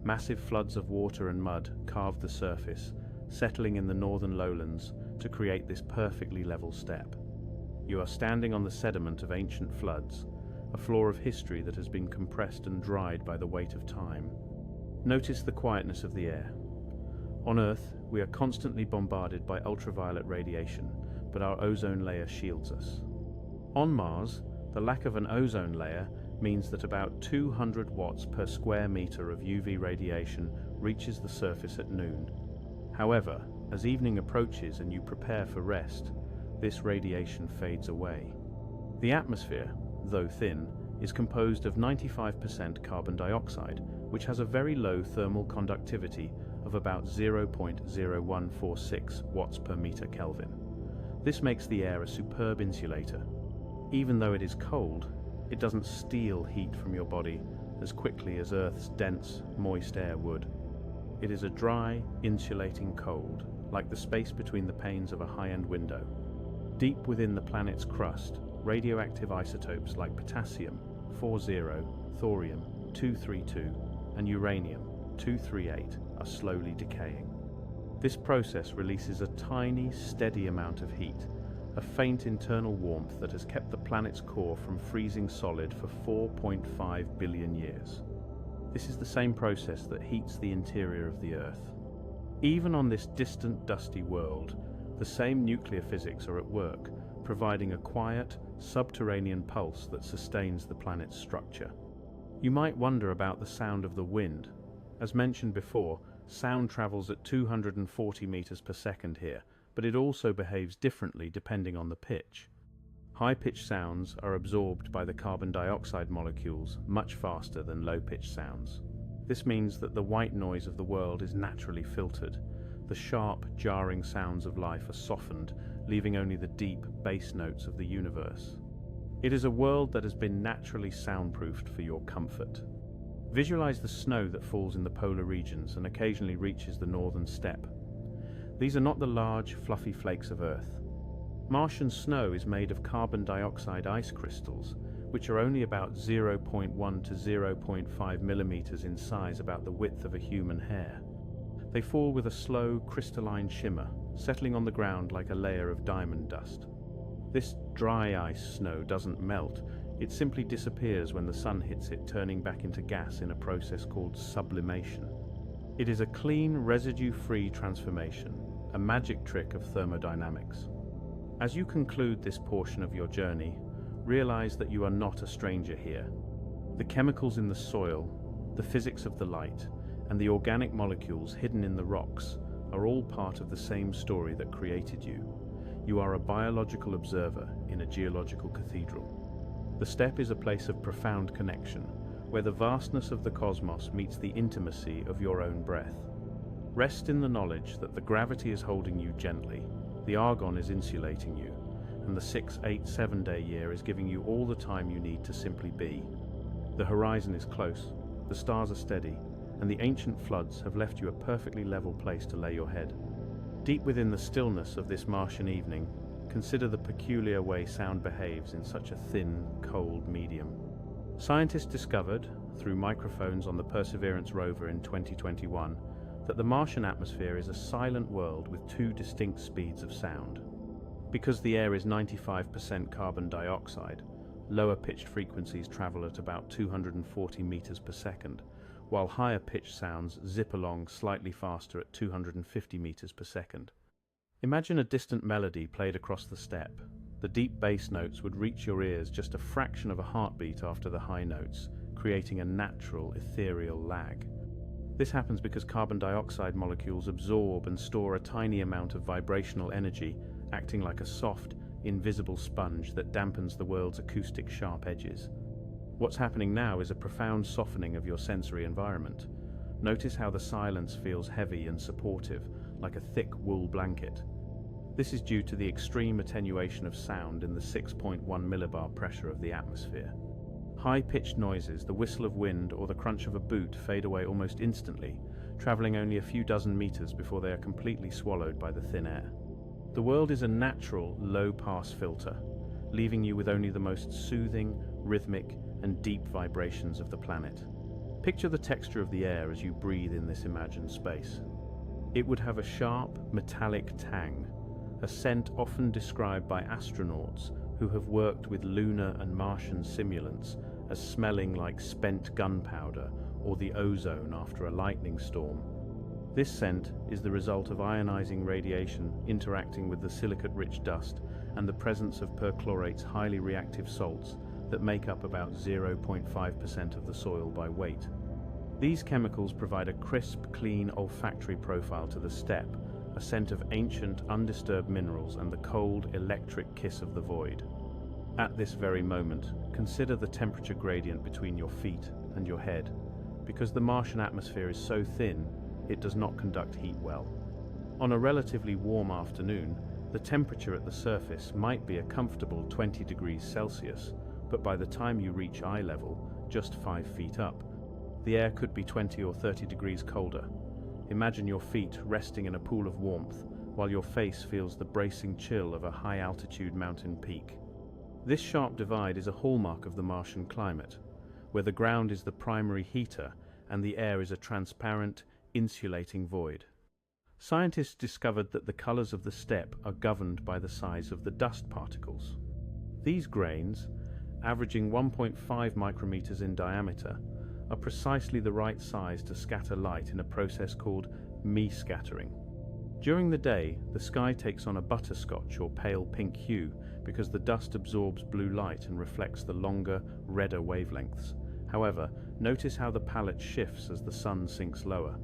massive floods of water and mud carved the surface, settling in the northern lowlands to create this perfectly level steppe. You are standing on the sediment of ancient floods, a floor of history that has been compressed and dried by the weight of time. Notice the quietness of the air. On Earth, we are constantly bombarded by ultraviolet radiation, but our ozone layer shields us. On Mars, the lack of an ozone layer means that about 200 watts per square meter of UV radiation reaches the surface at noon. However, as evening approaches and you prepare for rest, this radiation fades away. The atmosphere, though thin, is composed of 95% carbon dioxide, which has a very low thermal conductivity of about 0.0146 watts per meter Kelvin. This makes the air a superb insulator. Even though it is cold, it doesn't steal heat from your body as quickly as Earth's dense, moist air would. It is a dry, insulating cold, like the space between the panes of a high-end window. Deep within the planet's crust, radioactive isotopes like potassium, 40, thorium, 232, and uranium, 238, are slowly decaying. This process releases a tiny, steady amount of heat, a faint internal warmth that has kept the planet's core from freezing solid for 4.5 billion years. This is the same process that heats the interior of the Earth. Even on this distant, dusty world, the same nuclear physics are at work, providing a quiet, subterranean pulse that sustains the planet's structure. You might wonder about the sound of the wind. As mentioned before, sound travels at 240 meters per second here, but it also behaves differently depending on the pitch. High-pitched sounds are absorbed by the carbon dioxide molecules much faster than low-pitched sounds. This means that the white noise of the world is naturally filtered. The sharp, jarring sounds of life are softened, leaving only the deep bass notes of the universe. It is a world that has been naturally soundproofed for your comfort. Visualize the snow that falls in the polar regions and occasionally reaches the northern steppe. These are not the large, fluffy flakes of Earth. Martian snow is made of carbon dioxide ice crystals, which are only about 0.1 to 0.5 millimeters in size, about the width of a human hair. They fall with a slow, crystalline shimmer, settling on the ground like a layer of diamond dust. This dry ice snow doesn't melt, it simply disappears when the sun hits it, turning back into gas in a process called sublimation. It is a clean, residue-free transformation, a magic trick of thermodynamics. As you conclude this portion of your journey, realize that you are not a stranger here. The chemicals in the soil, the physics of the light, and the organic molecules hidden in the rocks are all part of the same story that created you. You are a biological observer in a geological cathedral. The steppe is a place of profound connection, where the vastness of the cosmos meets the intimacy of your own breath. Rest in the knowledge that the gravity is holding you gently, the argon is insulating you, and the 6-8-7-day year is giving you all the time you need to simply be. The horizon is close, the stars are steady, and the ancient floods have left you a perfectly level place to lay your head. Deep within the stillness of this Martian evening, consider the peculiar way sound behaves in such a thin, cold medium. Scientists discovered, through microphones on the Perseverance rover in 2021, that the Martian atmosphere is a silent world with two distinct speeds of sound. Because the air is 95% carbon dioxide, lower pitched frequencies travel at about 240 meters per second, while higher pitched sounds zip along slightly faster at 250 meters per second. Imagine a distant melody played across the steppe. The deep bass notes would reach your ears just a fraction of a heartbeat after the high notes, creating a natural, ethereal lag. This happens because carbon dioxide molecules absorb and store a tiny amount of vibrational energy, acting like a soft, invisible sponge that dampens the world's acoustic sharp edges. What's happening now is a profound softening of your sensory environment. Notice how the silence feels heavy and supportive, like a thick wool blanket. This is due to the extreme attenuation of sound in the 6.1 millibar pressure of the atmosphere. High-pitched noises, the whistle of wind or the crunch of a boot fade away almost instantly, traveling only a few dozen meters before they are completely swallowed by the thin air. The world is a natural, low-pass filter, leaving you with only the most soothing, rhythmic, and deep vibrations of the planet. Picture the texture of the air as you breathe in this imagined space. It would have a sharp, metallic tang, a scent often described by astronauts who have worked with lunar and Martian simulants as smelling like spent gunpowder or the ozone after a lightning storm. This scent is the result of ionizing radiation interacting with the silicate-rich dust and the presence of perchlorate's highly reactive salts that make up about 0.5% of the soil by weight. These chemicals provide a crisp, clean olfactory profile to the steppe, a scent of ancient, undisturbed minerals and the cold, electric kiss of the void. At this very moment, consider the temperature gradient between your feet and your head. Because the Martian atmosphere is so thin, it does not conduct heat well. On a relatively warm afternoon, the temperature at the surface might be a comfortable 20 degrees Celsius, but by the time you reach eye level, just 5 feet up, the air could be 20 or 30 degrees colder. Imagine your feet resting in a pool of warmth, while your face feels the bracing chill of a high-altitude mountain peak. This sharp divide is a hallmark of the Martian climate, where the ground is the primary heater and the air is a transparent, insulating void. Scientists discovered that the colors of the steppe are governed by the size of the dust particles. These grains, averaging 1.5 micrometers in diameter, are precisely the right size to scatter light in a process called me-scattering. During the day, the sky takes on a butterscotch or pale pink hue because the dust absorbs blue light and reflects the longer, redder wavelengths. However, notice how the palette shifts as the sun sinks lower.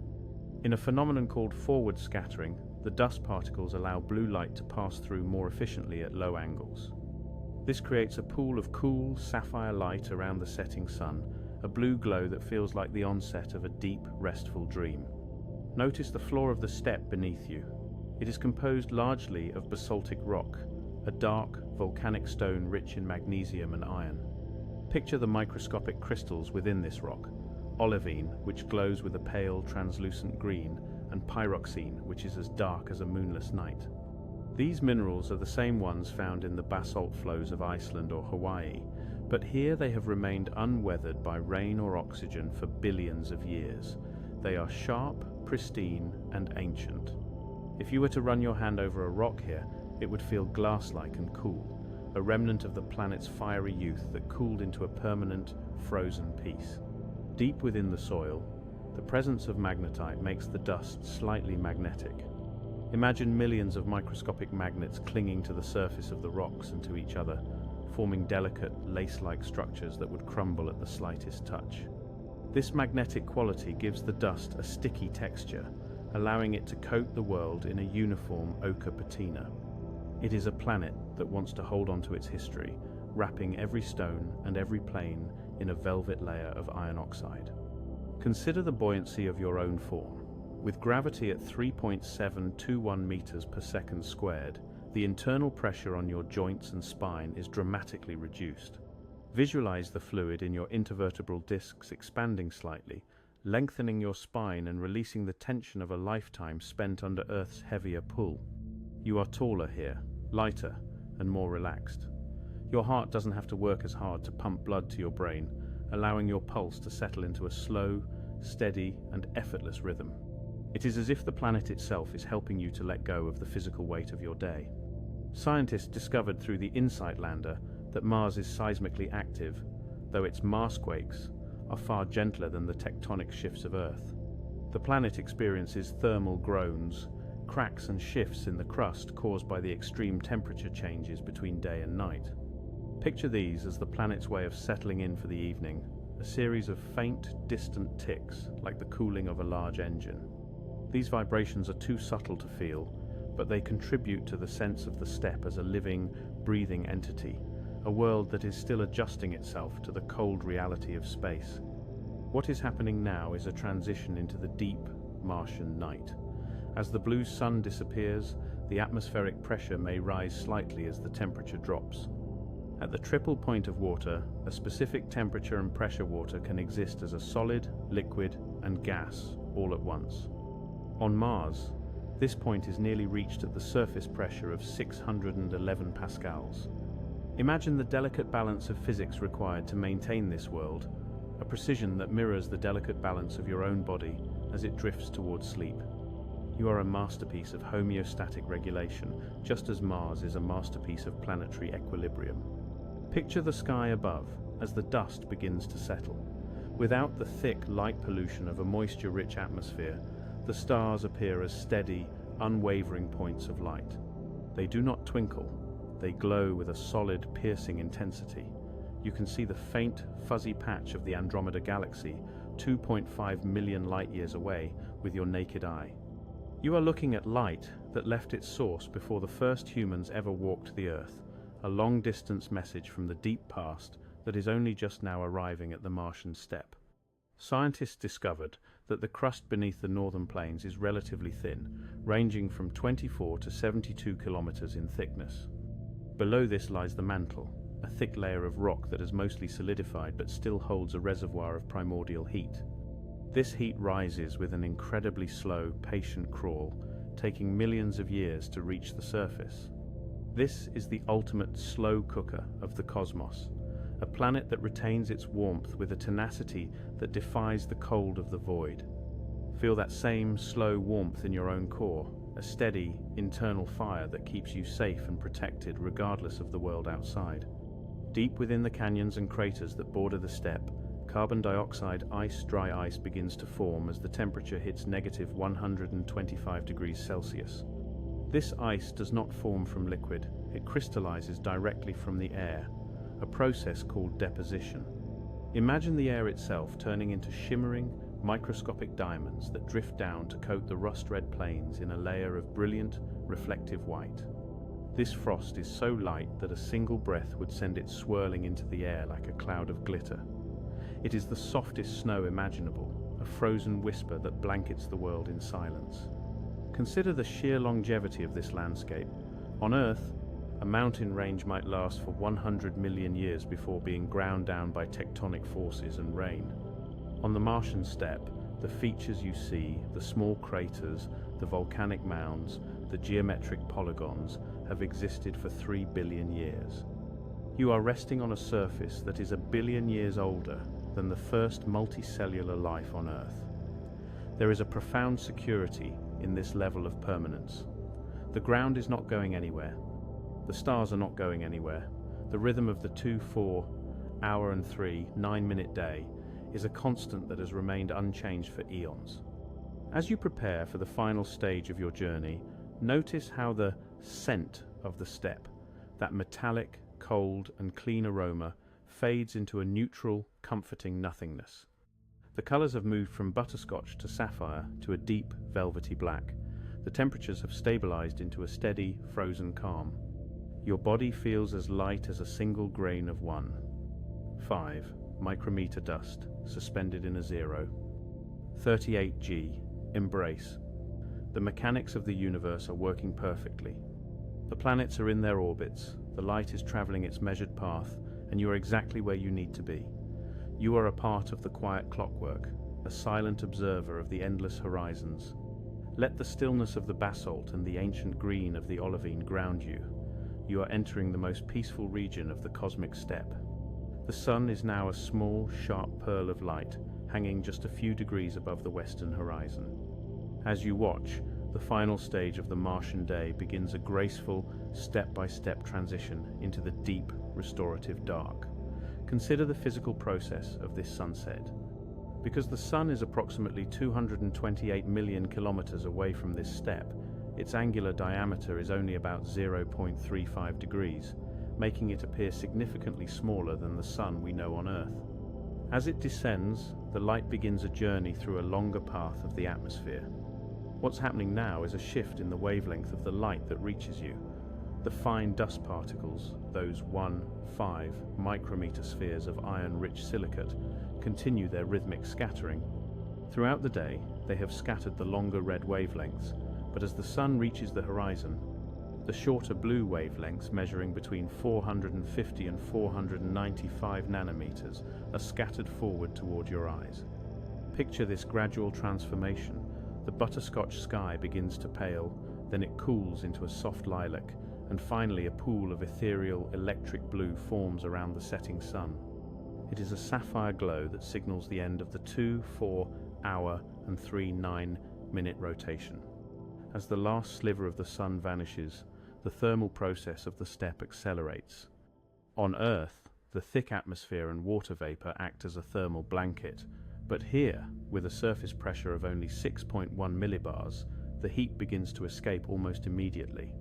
In a phenomenon called forward scattering, the dust particles allow blue light to pass through more efficiently at low angles. This creates a pool of cool, sapphire light around the setting sun, a blue glow that feels like the onset of a deep, restful dream. Notice the floor of the steppe beneath you. It is composed largely of basaltic rock, a dark, volcanic stone rich in magnesium and iron. Picture the microscopic crystals within this rock: olivine, which glows with a pale, translucent green, and pyroxene, which is as dark as a moonless night. These minerals are the same ones found in the basalt flows of Iceland or Hawaii, but here they have remained unweathered by rain or oxygen for billions of years. They are sharp, pristine, and ancient. If you were to run your hand over a rock here, it would feel glass-like and cool, a remnant of the planet's fiery youth that cooled into a permanent, frozen peace. Deep within the soil, the presence of magnetite makes the dust slightly magnetic. Imagine millions of microscopic magnets clinging to the surface of the rocks and to each other, forming delicate, lace-like structures that would crumble at the slightest touch. This magnetic quality gives the dust a sticky texture, allowing it to coat the world in a uniform ochre patina. It is a planet that wants to hold on to its history, wrapping every stone and every plane in a velvet layer of iron oxide. Consider the buoyancy of your own form. With gravity at 3.721 meters per second squared, the internal pressure on your joints and spine is dramatically reduced. Visualize the fluid in your intervertebral discs expanding slightly, lengthening your spine and releasing the tension of a lifetime spent under Earth's heavier pull. You are taller here, lighter, and more relaxed. Your heart doesn't have to work as hard to pump blood to your brain, allowing your pulse to settle into a slow, steady, and effortless rhythm. It is as if the planet itself is helping you to let go of the physical weight of your day. Scientists discovered through the InSight lander that Mars is seismically active, though its Marsquakes are far gentler than the tectonic shifts of Earth. The planet experiences thermal groans, cracks and shifts in the crust caused by the extreme temperature changes between day and night. Picture these as the planet's way of settling in for the evening, a series of faint, distant ticks like the cooling of a large engine. These vibrations are too subtle to feel, but they contribute to the sense of the steppe as a living, breathing entity, a world that is still adjusting itself to the cold reality of space. What is happening now is a transition into the deep Martian night. As the blue sun disappears, the atmospheric pressure may rise slightly as the temperature drops. At the triple point of water, a specific temperature and pressure water can exist as a solid, liquid, and gas all at once. On Mars, this point is nearly reached at the surface pressure of 611 pascals. Imagine the delicate balance of physics required to maintain this world, a precision that mirrors the delicate balance of your own body as it drifts towards sleep. You are a masterpiece of homeostatic regulation, just as Mars is a masterpiece of planetary equilibrium. Picture the sky above as the dust begins to settle. Without the thick light pollution of a moisture-rich atmosphere, the stars appear as steady, unwavering points of light. They do not twinkle, they glow with a solid, piercing intensity. You can see the faint, fuzzy patch of the Andromeda Galaxy 2.5 million light-years away with your naked eye. You are looking at light that left its source before the first humans ever walked the Earth, a long-distance message from the deep past that is only just now arriving at the Martian steppe. Scientists discovered that the crust beneath the northern plains is relatively thin, ranging from 24 to 72 kilometers in thickness. Below this lies the mantle, a thick layer of rock that has mostly solidified but still holds a reservoir of primordial heat. This heat rises with an incredibly slow, patient crawl, taking millions of years to reach the surface. This is the ultimate slow cooker of the cosmos, a planet that retains its warmth with a tenacity that defies the cold of the void. Feel that same slow warmth in your own core, a steady, internal fire that keeps you safe and protected regardless of the world outside. Deep within the canyons and craters that border the steppe, carbon dioxide dry ice begins to form as the temperature hits negative 125 degrees Celsius. This ice does not form from liquid, it crystallizes directly from the air, a process called deposition. Imagine the air itself turning into shimmering, microscopic diamonds that drift down to coat the rust-red plains in a layer of brilliant, reflective white. This frost is so light that a single breath would send it swirling into the air like a cloud of glitter. It is the softest snow imaginable, a frozen whisper that blankets the world in silence. Consider the sheer longevity of this landscape. On Earth, a mountain range might last for 100 million years before being ground down by tectonic forces and rain. On the Martian steppe, the features you see, the small craters, the volcanic mounds, the geometric polygons, have existed for 3 billion years. You are resting on a surface that is 1 billion years older than the first multicellular life on Earth. There is a profound security in this level of permanence. The ground is not going anywhere. The stars are not going anywhere. The rhythm of the 2-4 hour and 3 9-minute day is a constant that has remained unchanged for eons. As you prepare for the final stage of your journey, notice how the scent of the steppe, that metallic, cold, and clean aroma, fades into a neutral, comforting nothingness. The colors have moved from butterscotch to sapphire to a deep, velvety black. The temperatures have stabilized into a steady, frozen calm. Your body feels as light as a single grain of 1.5 micrometer dust suspended in a 0. 38 G. Embrace. The mechanics of the universe are working perfectly. The planets are in their orbits, the light is traveling its measured path, and you are exactly where you need to be. You are a part of the quiet clockwork, a silent observer of the endless horizons. Let the stillness of the basalt and the ancient green of the olivine ground you. You are entering the most peaceful region of the cosmic steppe. The sun is now a small, sharp pearl of light, hanging just a few degrees above the western horizon. As you watch, the final stage of the Martian day begins a graceful, step-by-step transition into the deep, restorative dark. Consider the physical process of this sunset. Because the sun is approximately 228 million kilometers away from this steppe, its angular diameter is only about 0.35 degrees, making it appear significantly smaller than the sun we know on Earth. As it descends, the light begins a journey through a longer path of the atmosphere. What's happening now is a shift in the wavelength of the light that reaches you. The fine dust particles, those 1.5 micrometer spheres of iron-rich silicate, continue their rhythmic scattering. Throughout the day, they have scattered the longer red wavelengths, but as the sun reaches the horizon, The shorter blue wavelengths, measuring between 450 and 495 nanometers, are scattered forward toward your eyes. Picture this gradual transformation. The butterscotch sky begins to pale, then it cools into a soft lilac, and finally a pool of ethereal electric blue forms around the setting sun. It is a sapphire glow that signals the end of the 2, 4 hour and 3, 9-minute rotation. As the last sliver of the sun vanishes, the thermal process of the steppe accelerates. On Earth, the thick atmosphere and water vapor act as a thermal blanket, but here, with a surface pressure of only 6.1 millibars, the heat begins to escape almost immediately.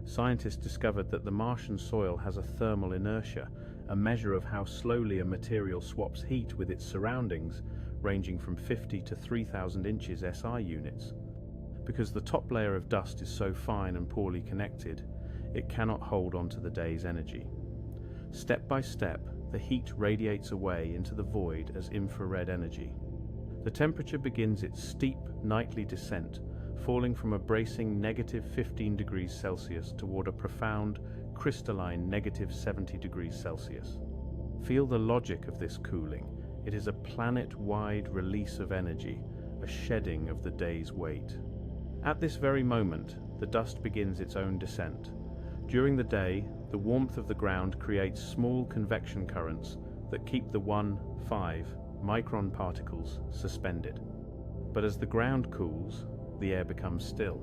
Scientists discovered that the Martian soil has a thermal inertia, a measure of how slowly a material swaps heat with its surroundings, ranging from 50 to 3,000 inches SI units. Because the top layer of dust is so fine and poorly connected, it cannot hold onto the day's energy. Step by step, the heat radiates away into the void as infrared energy. The temperature begins its steep nightly descent, falling from a bracing -15 degrees Celsius toward a profound, crystalline -70 degrees Celsius. Feel the logic of this cooling. It is a planet-wide release of energy, a shedding of the day's weight. At this very moment, the dust begins its own descent. During the day, the warmth of the ground creates small convection currents that keep the 1-5 micron particles suspended. But as the ground cools, the air becomes still.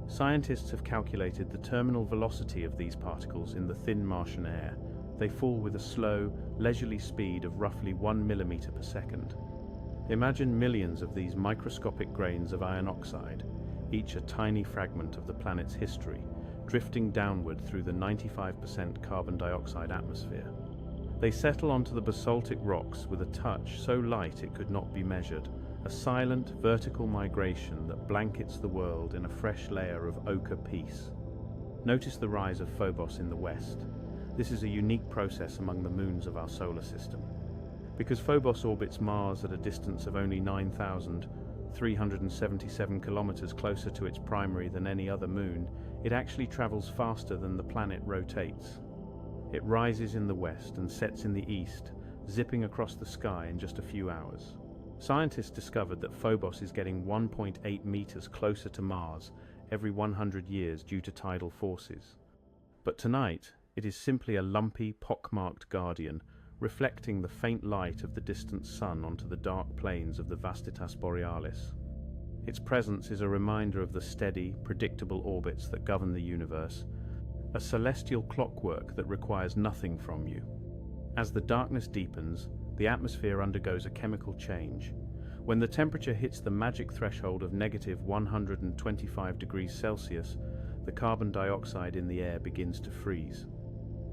Scientists have calculated the terminal velocity of these particles in the thin Martian air. They fall with a slow, leisurely speed of roughly 1 millimeter per second. Imagine millions of these microscopic grains of iron oxide, each a tiny fragment of the planet's history, drifting downward through the 95% carbon dioxide atmosphere. They settle onto the basaltic rocks with a touch so light it could not be measured, a silent vertical migration that blankets the world in a fresh layer of ochre peace. Notice the rise of Phobos in the west. This is a unique process among the moons of our solar system. Because Phobos orbits Mars at a distance of only 9,377 kilometers closer to its primary than any other moon, it actually travels faster than the planet rotates. It rises in the west and sets in the east, zipping across the sky in just a few hours. Scientists discovered that Phobos is getting 1.8 meters closer to Mars every 100 years due to tidal forces. But tonight, it is simply a lumpy, pockmarked guardian, reflecting the faint light of the distant sun onto the dark plains of the Vastitas Borealis. Its presence is a reminder of the steady, predictable orbits that govern the universe, a celestial clockwork that requires nothing from you. As the darkness deepens, the atmosphere undergoes a chemical change. When the temperature hits the magic threshold of -125 degrees Celsius, the carbon dioxide in the air begins to freeze.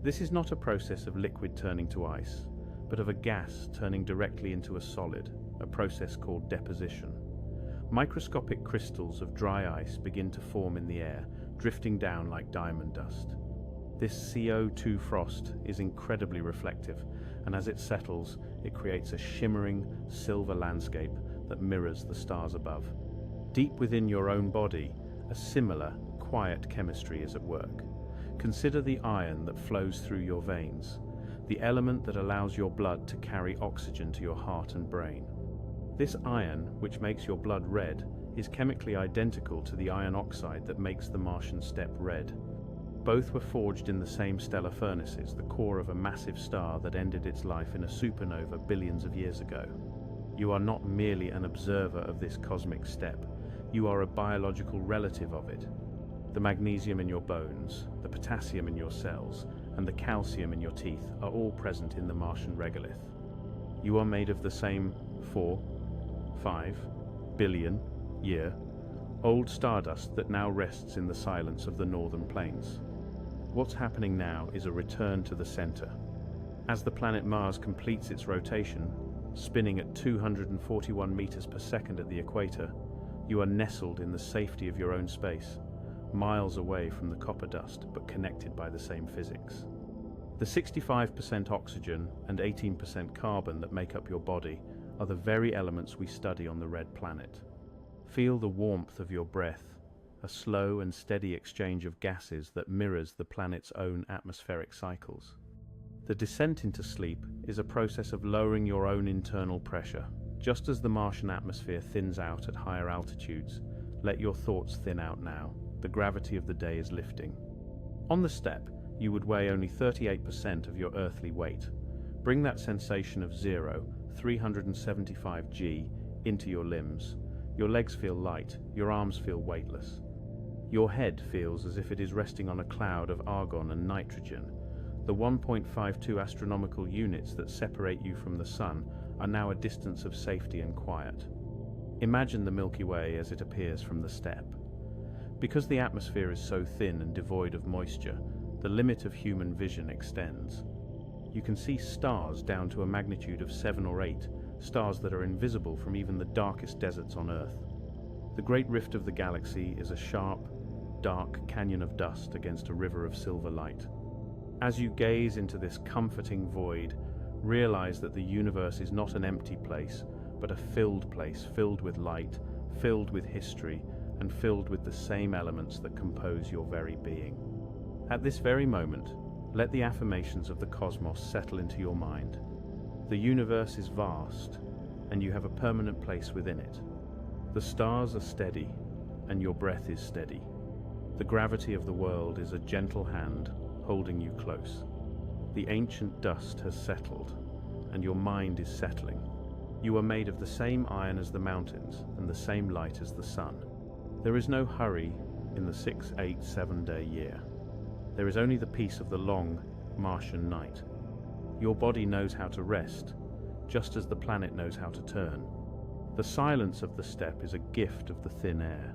This is not a process of liquid turning to ice, but of a gas turning directly into a solid, a process called deposition. Microscopic crystals of dry ice begin to form in the air, drifting down like diamond dust. This CO2 frost is incredibly reflective, and as it settles, it creates a shimmering silver landscape that mirrors the stars above. Deep within your own body, a similar, quiet chemistry is at work. Consider the iron that flows through your veins, the element that allows your blood to carry oxygen to your heart and brain. This iron, which makes your blood red, is chemically identical to the iron oxide that makes the Martian steppe red. Both were forged in the same stellar furnaces, the core of a massive star that ended its life in a supernova billions of years ago. You are not merely an observer of this cosmic steppe, you are a biological relative of it. The magnesium in your bones, the potassium in your cells, and the calcium in your teeth are all present in the Martian regolith. You are made of the same 4-5 billion year old stardust that now rests in the silence of the northern plains. What's happening now is a return to the center. As the planet Mars completes its rotation, spinning at 241 meters per second at the equator, you are nestled in the safety of your own space, miles away from the copper dust but connected by the same physics. The 65% oxygen and 18% carbon that make up your body are the very elements we study on the red planet. Feel the warmth of your breath a slow and steady exchange of gases that mirrors the planet's own atmospheric cycles. The descent into sleep is a process of lowering your own internal pressure. Just as the Martian atmosphere thins out at higher altitudes, let your thoughts thin out now. The gravity of the day is lifting. On the Steppe, you would weigh only 38% of your earthly weight. Bring that sensation of 375 g, into your limbs. Your legs feel light, your arms feel weightless. Your head feels as if it is resting on a cloud of argon and nitrogen. The 1.52 astronomical units that separate you from the Sun are now a distance of safety and quiet. Imagine the Milky Way as it appears from the Steppe. Because the atmosphere is so thin and devoid of moisture, the limit of human vision extends. You can see stars down to a magnitude of 7 or 8, stars that are invisible from even the darkest deserts on Earth. The Great Rift of the galaxy is a sharp, dark canyon of dust against a river of silver light. As you gaze into this comforting void, realize that the universe is not an empty place, but a filled place, filled with light, filled with history, and filled with the same elements that compose your very being. At this very moment, let the affirmations of the cosmos settle into your mind. The universe is vast, and you have a permanent place within it. The stars are steady, and your breath is steady. The gravity of the world is a gentle hand holding you close. The ancient dust has settled, and your mind is settling. You are made of the same iron as the mountains, and the same light as the sun. There is no hurry in the 6, 8, 7-day year. There is only the peace of the long Martian night. Your body knows how to rest, just as the planet knows how to turn. The silence of the steppe is a gift of the thin air.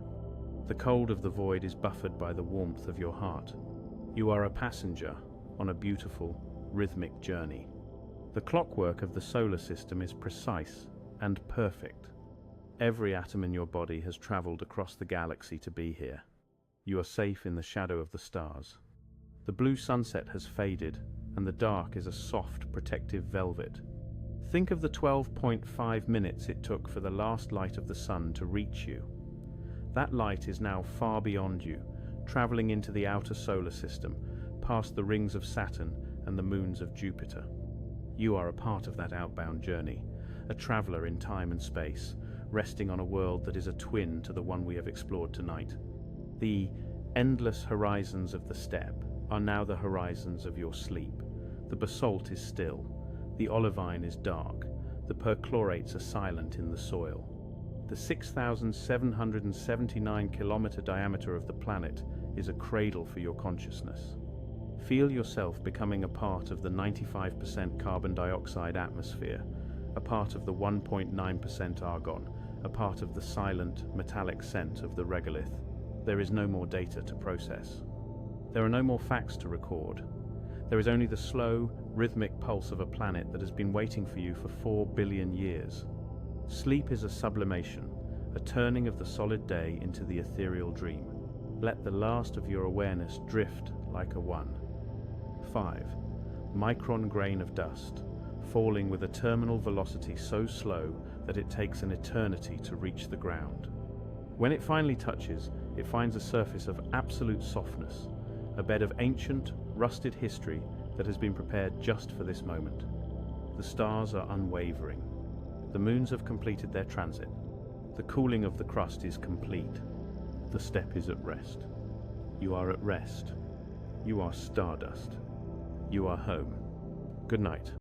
The cold of the void is buffered by the warmth of your heart. You are a passenger on a beautiful, rhythmic journey. The clockwork of the solar system is precise and perfect. Every atom in your body has traveled across the galaxy to be here. You are safe in the shadow of the stars. The blue sunset has faded, and the dark is a soft, protective velvet. Think of the 12.5 minutes it took for the last light of the sun to reach you. That light is now far beyond you, traveling into the outer solar system, past the rings of Saturn and the moons of Jupiter. You are a part of that outbound journey, a traveler in time and space, resting on a world that is a twin to the one we have explored tonight. The endless horizons of the steppe are now the horizons of your sleep. The basalt is still, the olivine is dark, the perchlorates are silent in the soil. The 6,779-kilometer diameter of the planet is a cradle for your consciousness. Feel yourself becoming a part of the 95% carbon dioxide atmosphere, a part of the 1.9% argon, a part of the silent, metallic scent of the regolith. There is no more data to process. There are no more facts to record. There is only the slow, rhythmic pulse of a planet that has been waiting for you for 4 billion years. Sleep is a sublimation, a turning of the solid day into the ethereal dream. Let the last of your awareness drift like a one. 5. Micron grain of dust, falling with a terminal velocity so slow that it takes an eternity to reach the ground. When it finally touches, it finds a surface of absolute softness, a bed of ancient, rusted history that has been prepared just for this moment. The stars are unwavering. The moons have completed their transit. The cooling of the crust is complete. The steppe is at rest. You are at rest. You are stardust. You are home. Good night.